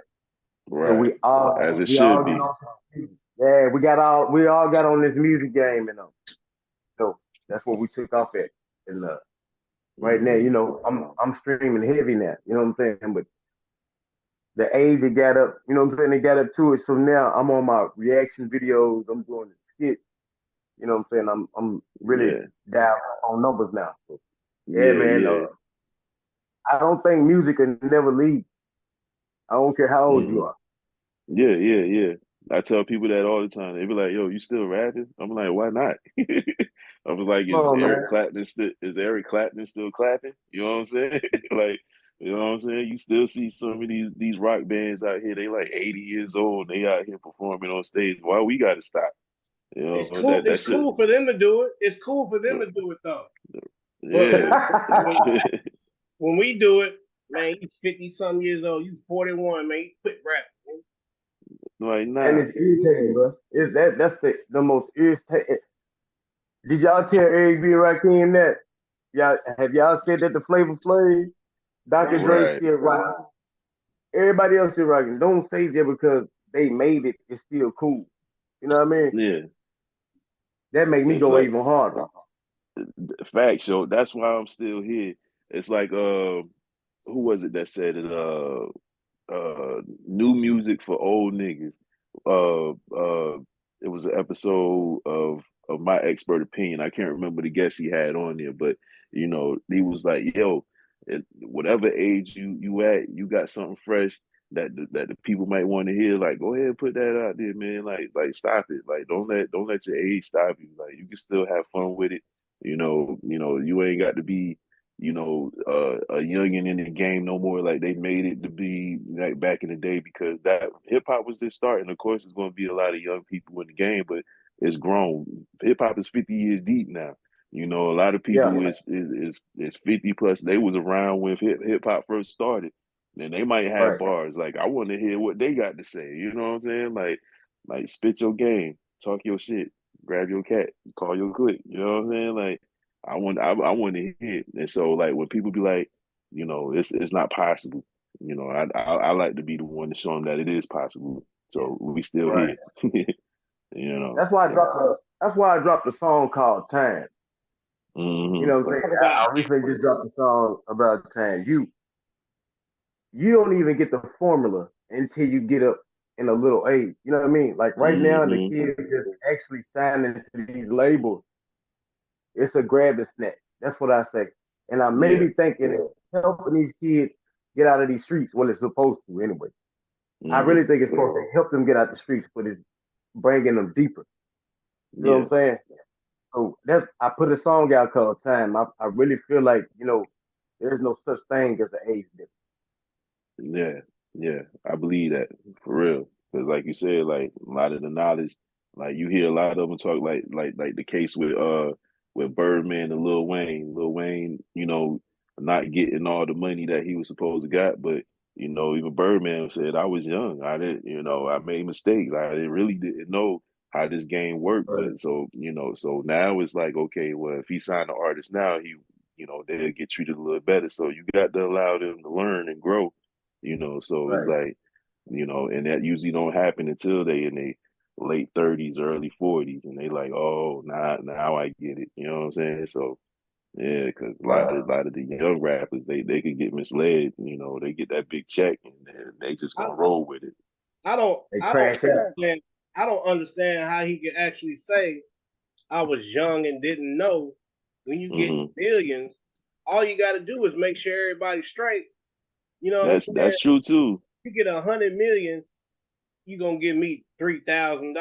right. As it we should all get be. on. Yeah, we all got on this music game, and so that's what we took off at. And right now, Hmm. I'm streaming heavy now. You know what I'm saying? But the age it got up, you know what I'm saying? It got up to it. So now I'm on my reaction videos. I'm doing the skits. You know what I'm saying? I'm really Yeah, down on numbers now. So, yeah, yeah, man. yeah. I don't think music can never leave. I don't care how old Hmm. you are. Yeah, yeah, yeah. I tell people that all the time. They be like, "Yo, you still rapping?" I'm like, "Why not?" I was like, Come on, man. Is Eric Clapton still clapping?" You know what I'm saying? Like, you know what I'm saying? You still see some of these rock bands out here. They like 80 years old. They out here performing on stage. Why we got to stop? You It's know cool. that It's shit. cool for them to do it. It's cool for them to do it though. But Yeah. when, when we do it, man, you 50 some years old, you 41, man, you quit rapping. Like, And nah. it's irritating, bro. That's the most irritating. Did y'all tell Eric B. Rakim that? Y'all said that the Flavor Flav, Dr. Right. Dre Right. still rocking. Everybody else is rocking. Don't say just because they made it, it's still cool. You know what I mean? Yeah. That make me It's go like even harder. facts, yo. That's why I'm still here. It's like who was it that said it? New music for old niggas. Uh, uh, it was an episode of My Expert Opinion. I can't remember the guest he had on there, but he was like, "Yo, whatever age you at, you got something fresh that the people might want to hear. Like, go ahead and put that out there, man. Like stop it. Like, don't let your age stop you. Like, you can still have fun with it. You ain't got to be." A youngin in the game no more. Like they made it to be like back in the day because that hip hop was just starting. Of course, there's going to be a lot of young people in the game, but it's grown. Hip hop is 50 years deep now. A lot of Yeah, people is 50 plus. They was around when hip hop first started, and they might have right. bars. Like I want to hear what they got to say. You know what I'm saying? Like spit your game, talk your shit, grab your cat, call your clique. You know what I'm saying? Like I want to hear it. And so like when people be like, it's not possible. I like to be the one to show them that it is possible. Yeah. So we still Right. here. you know. That's why I dropped a song called Time. You Hmm. know what I'm saying? About I recently just dropped a song about time. You don't even get the formula until you get up in a little age. You know what I mean? Like right now, the Hmm. kids just actually signing to these labels. It's a grab and snatch. That's what I say. And I may Yeah. be thinking helping these kids get out of these streets. Well, it's supposed to anyway. I Hmm. really think it's supposed to help them get out the streets, but it's bringing them deeper. You know what Yeah. I'm saying? So I put a song out called Time. I really feel like, there's no such thing as an age difference. Yeah, yeah, I believe that for real. Because, like you said, like a lot of the knowledge, like you hear a lot of them talk, like the case with Birdman and Lil Wayne. Lil Wayne, not getting all the money that he was supposed to got, but even Birdman said, "I was young. I didn't, I made mistakes. I really didn't know how this game worked." Right. But so now it's like, okay, well, if he signed an artist now, they'll get treated a little better. So you got to allow them to learn and grow. So it's Right. like, and that usually don't happen until they in their late 30s, early 40s, and they like, oh, now I get it. You know what I'm saying? So yeah, because a lot of Right. a lot of the young rappers, they could get misled. They get that big check and they just I, gonna roll with it. They I don't crash out. understand. I don't understand how he could actually say I was young and didn't know. When you get Hmm. billions, all you got to do is make sure everybody's straight. You know what I'm saying? That's true too. You get 100 million, you gonna give me $3,000.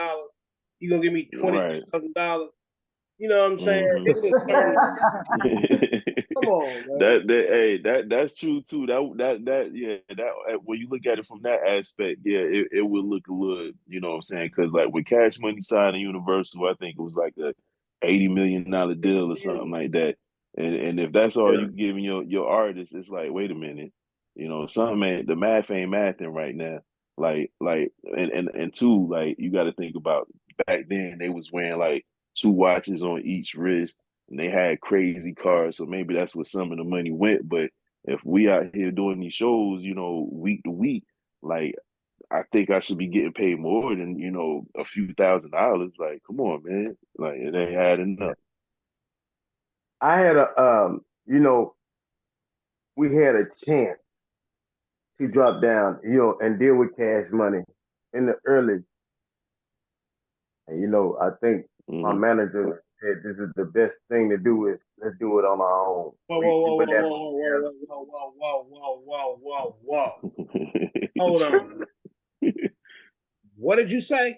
You gonna give me Right. $20,000. You know what I'm saying? Hmm. It's a certain. that Come on, man. that hey that's true too. That yeah, that when you look at it from that aspect, yeah, it would look a little, you know what I'm saying? Because like with Cash Money signing Universal, I think it was like a $80 million deal or something like that. And if that's all Yeah. you giving your artist, it's like, wait a minute, something ain't the math ain't mathing right now. And two, like you got to think about back then they was wearing like two watches on each wrist and they had crazy cars. So maybe that's where some of the money went. But if we out here doing these shows, week to week, like I think I should be getting paid more than, a few $1,000s. Like, come on, man. Like it ain't adding up. I had we had a chance to drop down, and deal with Cash Money in the early. And I think my Hmm. manager said this is the best thing to do is let's do it on our own. Whoa, We whoa, whoa, put whoa, that whoa, whoa, whoa, whoa, whoa, whoa, whoa, whoa, whoa, whoa. Hold on. What did you say?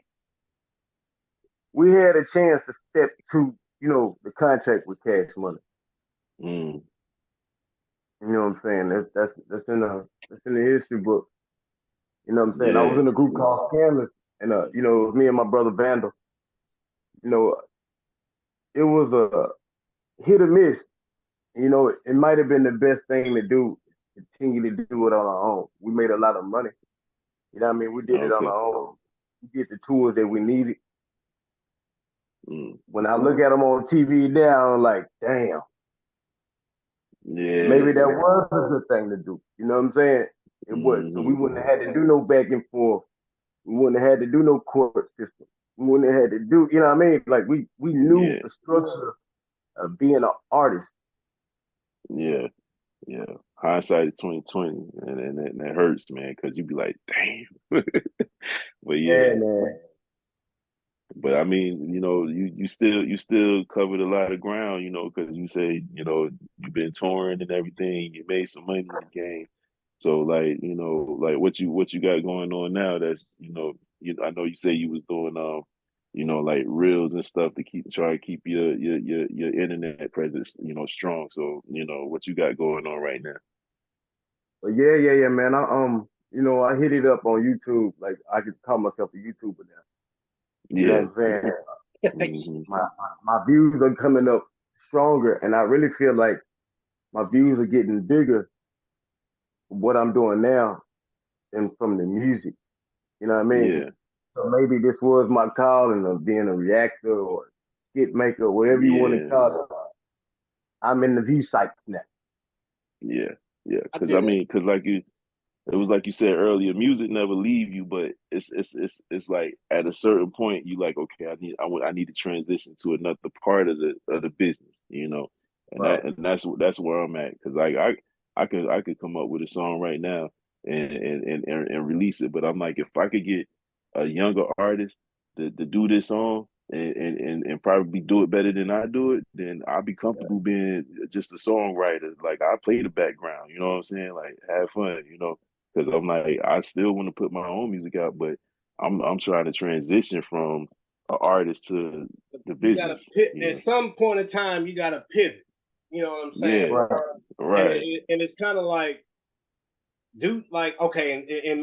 we had a chance to step to, the contract with Cash Money. Mm. You know what I'm saying? That's in the history book. You know what I'm saying? I was Yeah. in a group called Scanless, and it was me and my brother Vandal. You know, it was a hit or miss. It might have been the best thing to do. Continue to do it on our own. We made a lot of money. You know what I mean? We did it on Okay. our own. We did the tours that we needed. Mm. When I look at them on TV now, I'm like, damn, maybe Yeah. that was a good thing to do. You know what I'm saying? It was. So we Hmm. wouldn't have had to do no back and forth. We wouldn't have had to do no court system. We wouldn't have had to do, you know what I mean? Like we knew Yeah. the structure of being an artist. Yeah. Yeah. Hindsight is 2020, and that hurts, man, because you be like, damn. But yeah. Yeah, man. But I mean, you still covered a lot of ground, because you say, you've been touring and everything, you made some money in the game. So like, like what you got going on now, that's, I know you say you was doing like reels and stuff to try to keep your internet presence, strong. So, what you got going on right now. But yeah, man. I hit it up on YouTube. Like I could call myself a YouTuber now. You know Yeah. what I'm saying? Hmm. My views are coming up stronger, and I really feel like my views are getting bigger from what I'm doing now than from the music. You know what I mean? Yeah. So maybe this was my calling of being a reactor or skit maker, whatever you want to Yeah. call it. I'm in the view sites now. Yeah. Yeah. I Cause I did it. mean, cause it was like you said earlier, music never leave you, but it's like at a certain point you like, okay, I need to transition to another part of the business, and Right. that's where I'm at, because like I could come up with a song right now and release it, but I'm like, if I could get a younger artist to do this song and probably do it better than I do it, then I'll be comfortable being just a songwriter. Like I play the background, you know what I'm saying? Like have fun, because I'm like, I still want to put my own music out, but I'm trying to transition from an artist to the You gotta business. pit at some point in time. You gotta pivot. You know what I'm saying? Yeah, Right. And right, it's kind of like, dude, like okay,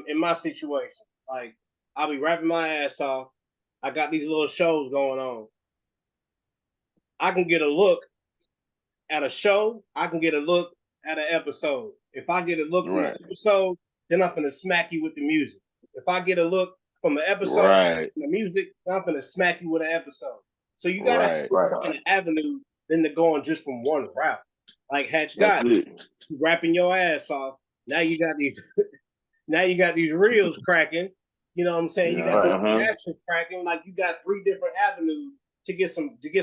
in my situation, like I'll be rapping my ass off. I got these little shows going on. I can get a look at a show. I can get a look at an episode. If I get a look from the right, episode, then I'm gonna smack you with the music. If I get a look from the episode, right, from the music, I'm gonna smack you with an episode. So you gotta have right. an avenue than to going just from one route. Like That's HatchGotti, it. rapping your ass off. Now you got these now you got these reels cracking. You know what I'm saying? You Yeah, got the uh-huh. reactions cracking. Like you got three different avenues to get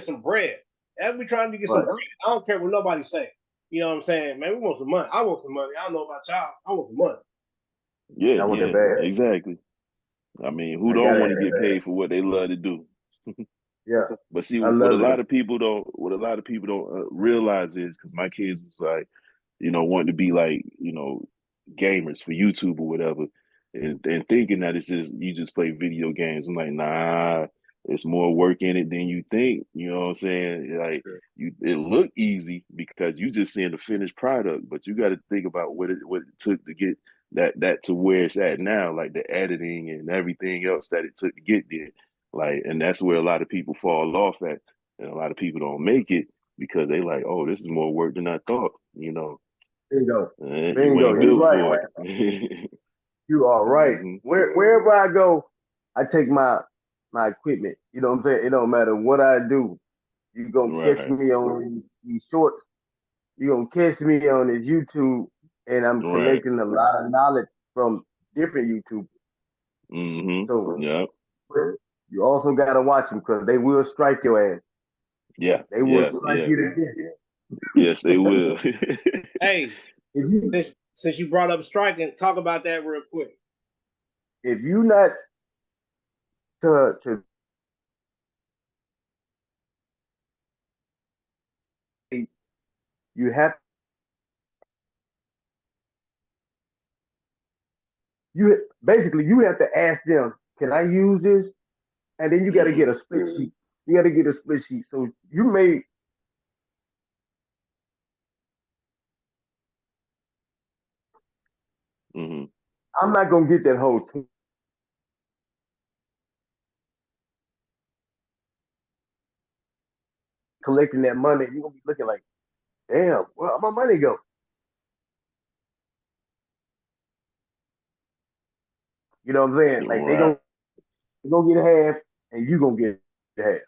some bread. As we trying to get some Right. bread, I don't care what nobody say. You know what I'm saying? Man, we want some money. I want some money. I don't know about y'all. I want some money. Yeah, I want that yeah, bad. exactly. I mean, who I got don't it. want to get paid for what they love to do? Yeah. But see, I what a love lot it. of people don't realize is, because my kids was like, wanting to be like, gamers for YouTube or whatever, and thinking that it's just you just play video games. I'm like, nah, it's more work in it than you think. You know what I'm saying? Like it look easy because you just seeing the finished product, but you got to think about what it took to get that to where it's at now, like the editing and everything else that it took to get there. Like, and that's where a lot of people fall off at, and a lot of people don't make it because they like, oh, this is more work than I thought. Bingo. You Bingo. ain't You're built right. for it. You are right. Hmm. Wherever I go, I take my equipment. You know what I'm saying? It don't matter what I do. You gonna catch Right, me on these shorts. You gonna catch me on this YouTube, and I'm right. collecting a lot of knowledge from different YouTubers. Hmm. So Yep. you also gotta watch them because they will strike your ass. Yeah, They will yeah, strike yeah. you to death. Yes, they will. Hey, If you since you brought up striking, talk about that real quick. if you not to you have you have to ask them, can I use this? And then you got to get a split sheet. You got to get a split sheet. So you may Mm-hmm. I'm not gonna get that whole team collecting that money. You're gonna be looking like, damn, where my money go? You know what I'm saying? Like Right. they gonna get half, and you gonna get half.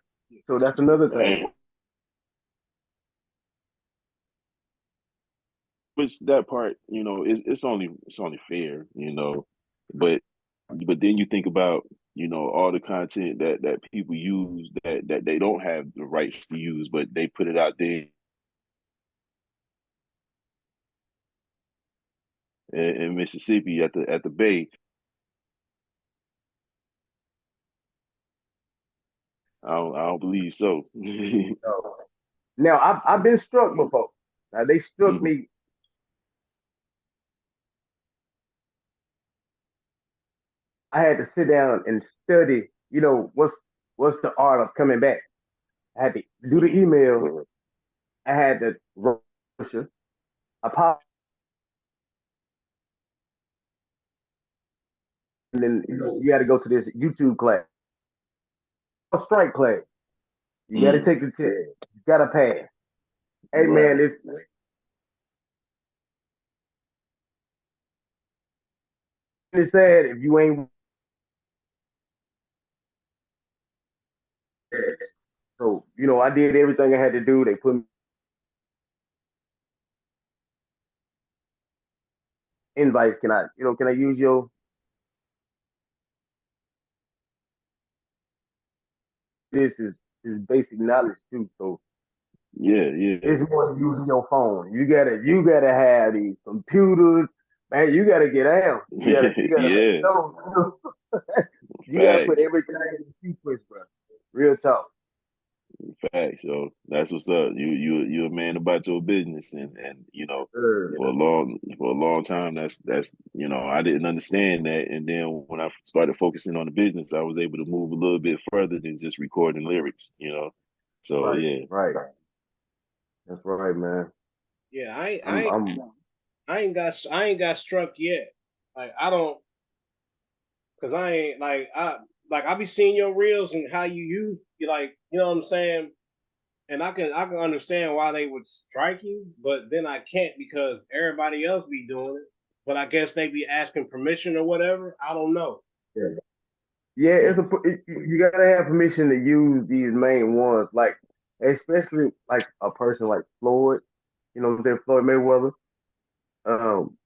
So that's another thing. Which that part, it's only fair, but then you think about, all the content that people use that they don't have the rights to use, but they put it out there in Mississippi at the Bay. I don't believe so. So, now I've been struck before. Now they struck Mhm. me. I had to sit down and study. What's the art of coming back? I had to do the Mhm. email. I had to research. I popped, and then you got to go to this YouTube class, a strike class. You got to Mm. take the test. You got to pass. Hey Right. man, it's sad if you ain't. So I did everything I had to do. They put me invites. Can I use your? This is basic knowledge too. So Yeah, yeah. it's more than using your phone. You gotta have these computers, man. You gotta get out. You gotta make Yeah. those. You gotta put Facts. everything in sequence, bro. Real talk. Facts, yo. That's what's up. You a man about your business, and Uh, for a long time, that's I didn't understand that, and then when I started focusing on the business, I was able to move a little bit further than just recording lyrics. So right, yeah, right. That's right, man. Yeah, I'm I ain't got struck yet. Like I don't, cause I ain't I be seeing your reels and how you like, you know what I'm saying? And I can understand why they would strike you, but then I can't because everybody else be doing it. But I guess they be asking permission or whatever. I don't know. yeah. Yeah, you gotta have permission to use these main ones, like especially like a person like Floyd. You know what I'm saying? Floyd Mayweather, um,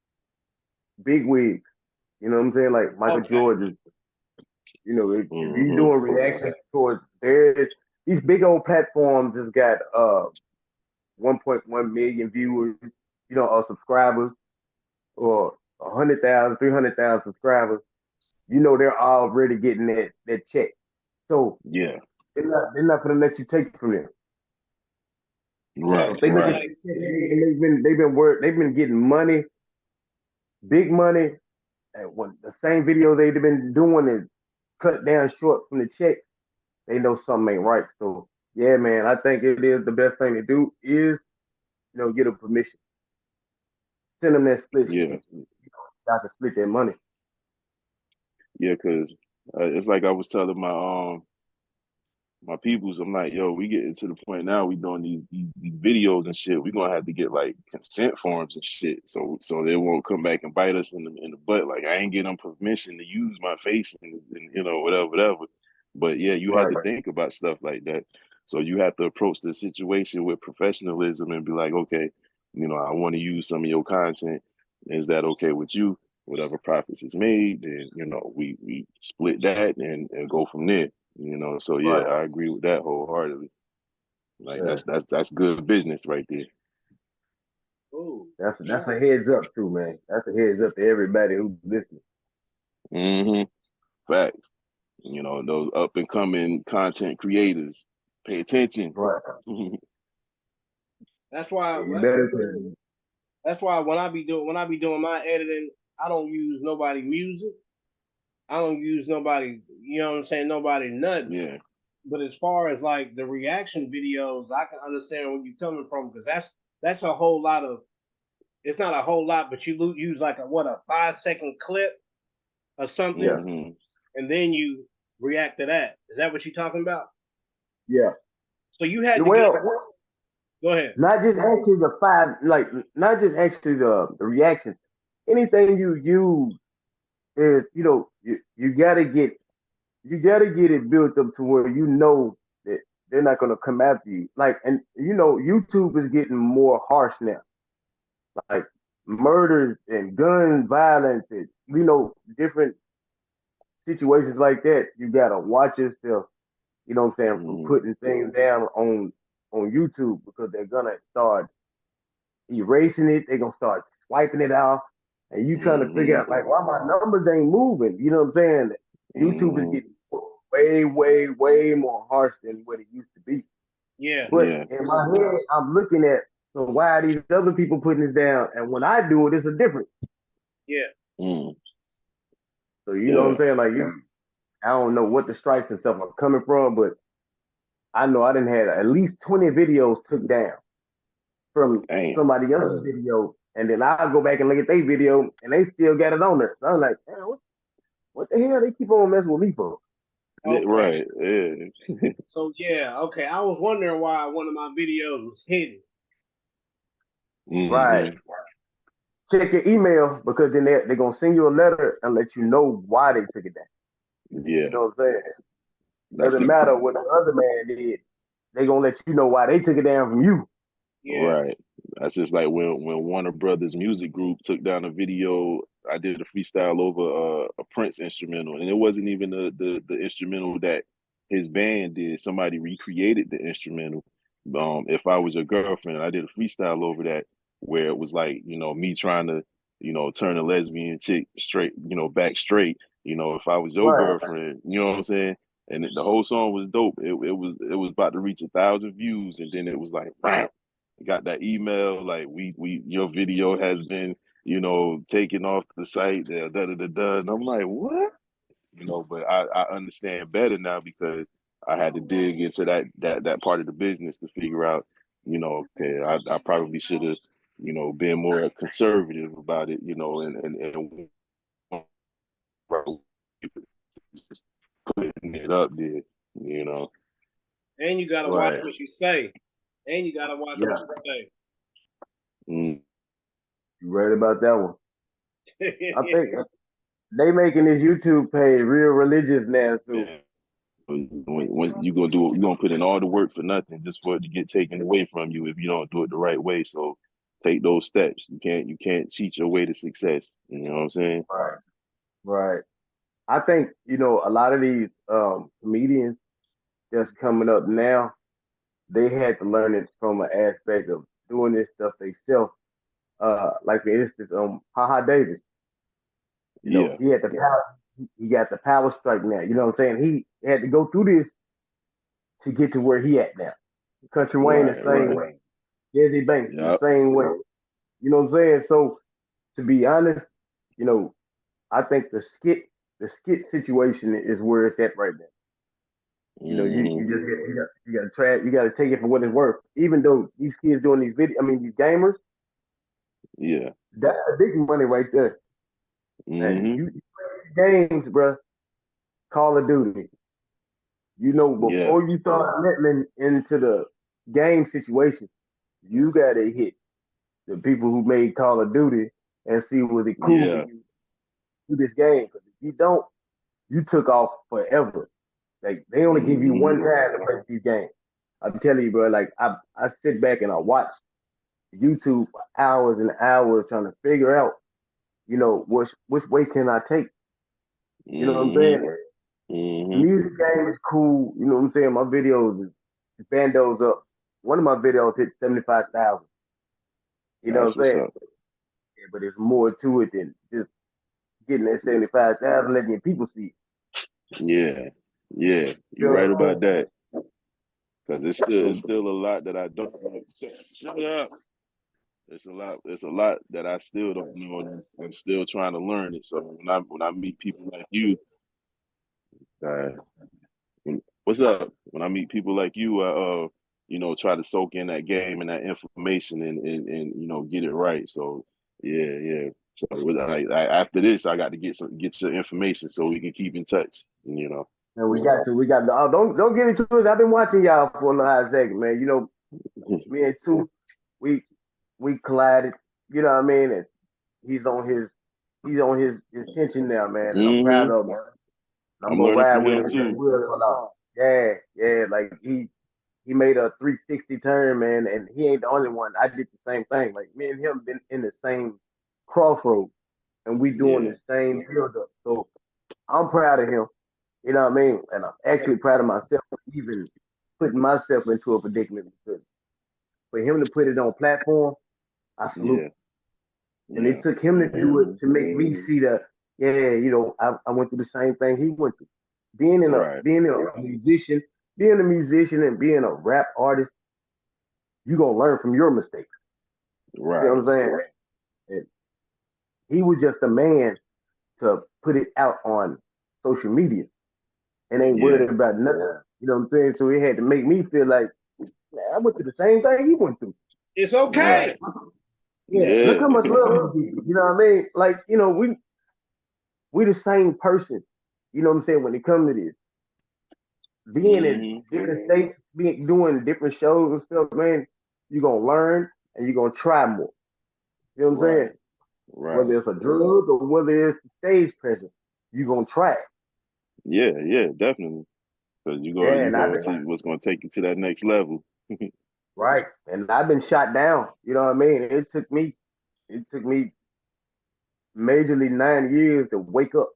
big wigs. You know what I'm saying? Like Michael Okay. Jordan. If you hmm doing reactions towards these big old platforms has got 1.1 million viewers, or subscribers, or 100,000, 300,000 subscribers. They're already getting that check. So yeah, they're not gonna let you take it from them. So right, if they look at right, Exactly. that check, they've been getting money, big money, and when the same video they've been doing is cut down short from the check, they know something ain't right. So yeah, man, I think it is the best thing to do is get a permission, send them that split sheet, yeah, I can split that money. yeah. Because it's like I was telling my peoples, I'm like, yo, we getting to the point now. We doing these videos and shit. We gonna have to get like consent forms and shit, so they won't come back and bite us in the butt. Like I ain't getting them permission to use my face and whatever, whatever. But yeah, you have Right, to think about stuff like that. So you have to approach the situation with professionalism and be like, okay, I want to use some of your content. Is that okay with you? Whatever profits is made, then we split that and go from there. So yeah, right. I agree with that wholeheartedly. Like Yeah, that's good business right there. Ooh. that's a heads up too, man. That's a heads up to everybody who's listening. hmm Facts. Those up and coming content creators, pay attention. Right. That's why. You better. That's why when I be doing my editing, I don't use nobody music. I don't use nobody. You know what I'm saying? Nobody nothing. Yeah. But as far as like the reaction videos, I can understand where you're coming from because that's a whole lot of. It's not a whole lot, but you use like a 5-second clip or something, Mm-hmm. and then you react to that. Is that what you're talking about? Yeah. So you had to Well, go ahead. not just actually not just actually the reaction. Anything you use is, you gotta get it built up to where you know that they're not gonna come after you. Like, and YouTube is getting more harsh now. Like murders and gun violence and different situations like that. You gotta watch yourself. You know what I'm saying, from Mm-hmm. putting things down on YouTube because they're gonna start erasing it. They're gonna start swiping it off, and you trying to figure out like why my numbers ain't moving. You know what I'm saying? YouTube is getting way, way, way more harsh than what it used to be. Yeah. But in my head, I'm looking at, so why are these other people putting this down? And when I do it, it's a different. Yeah. Mm. So you know what I'm saying? Like I don't know what the strikes and stuff are coming from, but I know I didn't have at least 20 videos took down from somebody else's video, and then I'll go back and look at their video, and they still got it on there. So I'm like, what the hell? They keep on messing with me for? Okay. Right. Yeah. So yeah, okay. I was wondering why one of my videos was hidden. Mm-hmm. Right. Check your email because then they're gonna send you a letter and let you know why they took it down. Yeah. You know what I'm saying? Doesn't matter what the other man did. They gonna let you know why they took it down from you. Yeah. Right. That's just like when Warner Brothers Music Group took down a video. I did a freestyle over a Prince instrumental, and it wasn't even the instrumental that his band did. Somebody recreated the instrumental. If I Was Your Girlfriend, I did a freestyle over that where it was like, me trying to, turn a lesbian chick straight, back straight. If I was your girlfriend, you know what I'm saying? And the whole song was dope. It was about to reach 1,000 views, and then it was like, wow. Got that email like your video has been taken off the site, and I'm like, what? But I understand better now because I had to dig into that part of the business to figure out, okay, I probably should have been more conservative about it, and just putting it up there. And you gotta watch what you say. And you gotta watch what you say. Mm. You right about that one. I think they making this YouTube page real religious now. So yeah. When you gonna put in all the work for nothing just for it to get taken away from you if you don't do it the right way. So take those steps. You can't cheat your way to success. You know what I'm saying? Right. I think a lot of these comedians that's coming up now, they had to learn it from an aspect of doing this stuff themselves. Like for instance, Davis. Yeah. He had the power. He got the power strike now. You know what I'm saying? He had to go through this to get to where he at now. Country Wayne the same way. Jesse Banks the same way. You know what I'm saying? So to be honest, I think the skit situation is where it's at right now. You gotta try it. You gotta take it for what it's worth. Even though these kids doing these these gamers, that's the big money right there. And you play games, bro. Call of Duty. Before you start letting into the game situation, you gotta hit the people who made Call of Duty and see was it cool for you to do this game. Because if you don't, you took off forever. Like they only give you one time to play these games. I'm telling you, bro. Like I sit back and I watch YouTube for hours and hours trying to figure out, which way can I take? You know what I'm saying? The music game is cool. You know what I'm saying? My videos, bandos up. One of my videos hit 75,000. You know what I'm saying? Yeah, but there's more to it than just getting that 75,000, letting your people see it. Yeah. You're right about that. because it's still a lot that I don't know. Shut up. It's a lot that I still don't know, and I'm still trying to learn it. So when I meet people like you, uh, what's up? When I meet people like you, I try to soak in that game and that information and get it right. So yeah. So after this, I got to get your information so we can keep in touch. And we got. Oh, don't get into it. I've been watching y'all for a hot second, man. Me and two, we collided. You know what I mean? And he's on his tension now, man. And I'm proud of him. I'm I'm gonna learning ride from with him him. too. Yeah. Like he made a 360 turn, man, and he ain't the only one. I did the same thing. Like me and him been in the same crossroad, and we doing Yeah. the same build up. So I'm proud of him. You know what I mean? And I'm actually proud of myself for even putting myself into a predicament because for him to put it on platform, I salute. Yeah. And it took him to do it to make me see that, I went through the same thing he went through. Being in a Right. being a musician, being a musician and being a rap artist, you're gonna learn from your mistakes. Right. You know what I'm saying? And he was just a man to put it out on social media and ain't worried about nothing. You know what I'm saying? So it had to make me feel like, man, I went through the same thing he went through. It's okay. Right. Yeah. Look how much love we give. You know what I mean? Like, we the same person. You know what I'm saying? When it comes to this, being in different states, doing different shows and stuff, man, you're gonna learn and you're gonna try more. You know what I'm saying? Right. Whether it's a drug or whether it's the stage presence, you're gonna try it. Yeah, definitely. Because you're gonna see what's gonna take you to that next level. Right. And I've been shot down. You know what I mean? It took me majorly 9 years to wake up.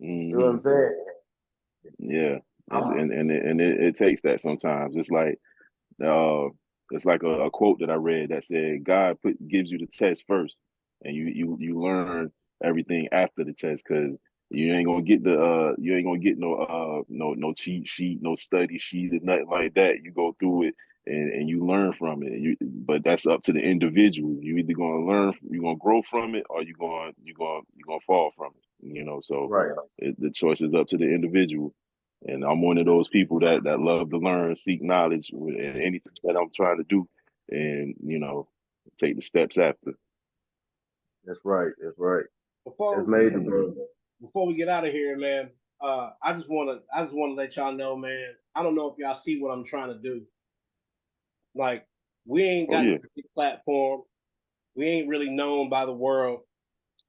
You know what I'm saying? Yeah. It takes that sometimes. It's like a quote that I read that said God gives you the test first, and you learn everything after the test because you ain't gonna get no cheat sheet, no study sheet, or nothing like that. You go through it and you learn from it. But that's up to the individual. You either gonna learn, you gonna grow from it, or you gonna fall from it. So Right. the choice is up to the individual. And I'm one of those people that love to learn, seek knowledge, and anything that I'm trying to do, and take the steps after. That's right. Before That's major, bro. before we get out of here, man, I just wanna let y'all know, man. I don't know if y'all see what I'm trying to do. Like, we ain't got a big platform. We ain't really known by the world.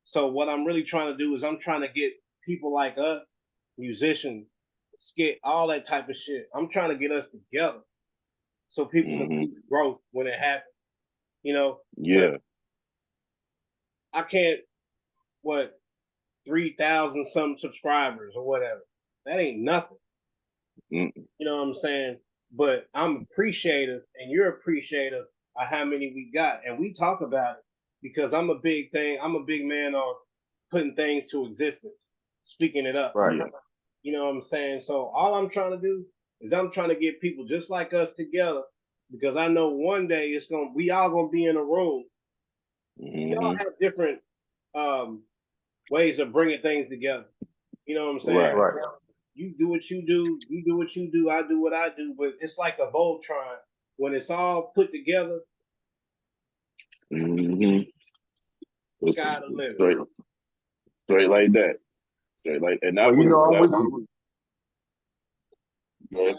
So what I'm really trying to do is I'm trying to get people like us, musicians, skit, all that type of shit. I'm trying to get us together so people can see growth when it happens. Yeah. I can't, 3,000 some subscribers or whatever. That ain't nothing. Mm. You know what I'm saying? But I'm appreciative and you're appreciative of how many we got. And we talk about it because I'm a big man on putting things to existence, speaking it up. Right. You know what I'm saying? So all I'm trying to do is I'm trying to get people just like us together because I know one day we all gonna be in a room. We all have different ways of bringing things together. You know what I'm saying? Right. You do what you do, I do what I do, but it's like a Voltron. When it's all put together, sky the limit. Straight like that. Straight like, and that Well, was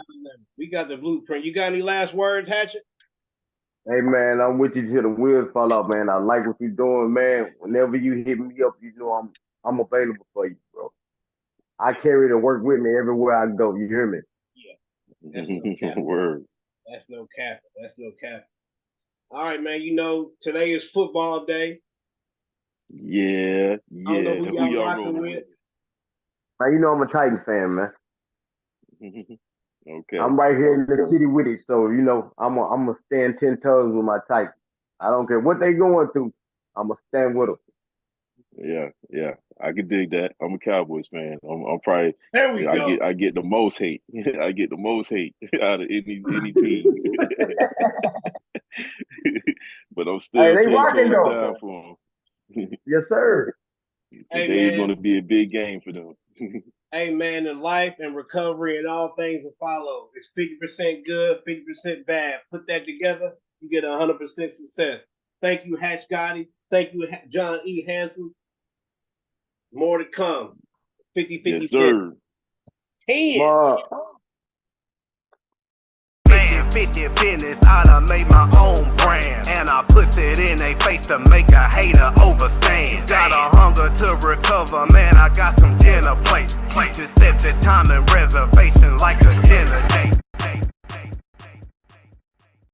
We got the blueprint. You got any last words, Hatchet? Hey man, I'm with you till the wheels fall off, man. I like what you're doing, man. Whenever you hit me up, I'm available for you, bro. I carry the work with me everywhere I go. You hear me? Yeah. That's no cap. Word. That's no cap. All right, man. Today is football day. Yeah. I don't know who y'all rocking with. Man, I'm a Titans fan, man. Okay. I'm right here in the city with it, so I'm gonna stand 10 toes with my Titans. I don't care what they going through. I'm gonna stand with them. Yeah. I can dig that. I'm a Cowboys fan. I'm probably There we go. I get the most hate. I get the most hate out of any team. But I'm Hey, still they 10 rocking toes though. down for them. Yes, sir. Hey, Today is man. going to be a big game for them. Hey, man, in life and recovery and all things that follow, it's 50% good, 50% bad. Put that together, you get 100% success. Thank you, HatchGotti. Thank you, Jon E Hansum. More to come. 50-50 Yes, sir. 10. Ma, 50 business, I done made my own brand. And I puts it in their face to make a hater overstand. Got a hunger to recover, man, I got some dinner plates. Just set this time and reservation like a dinner date.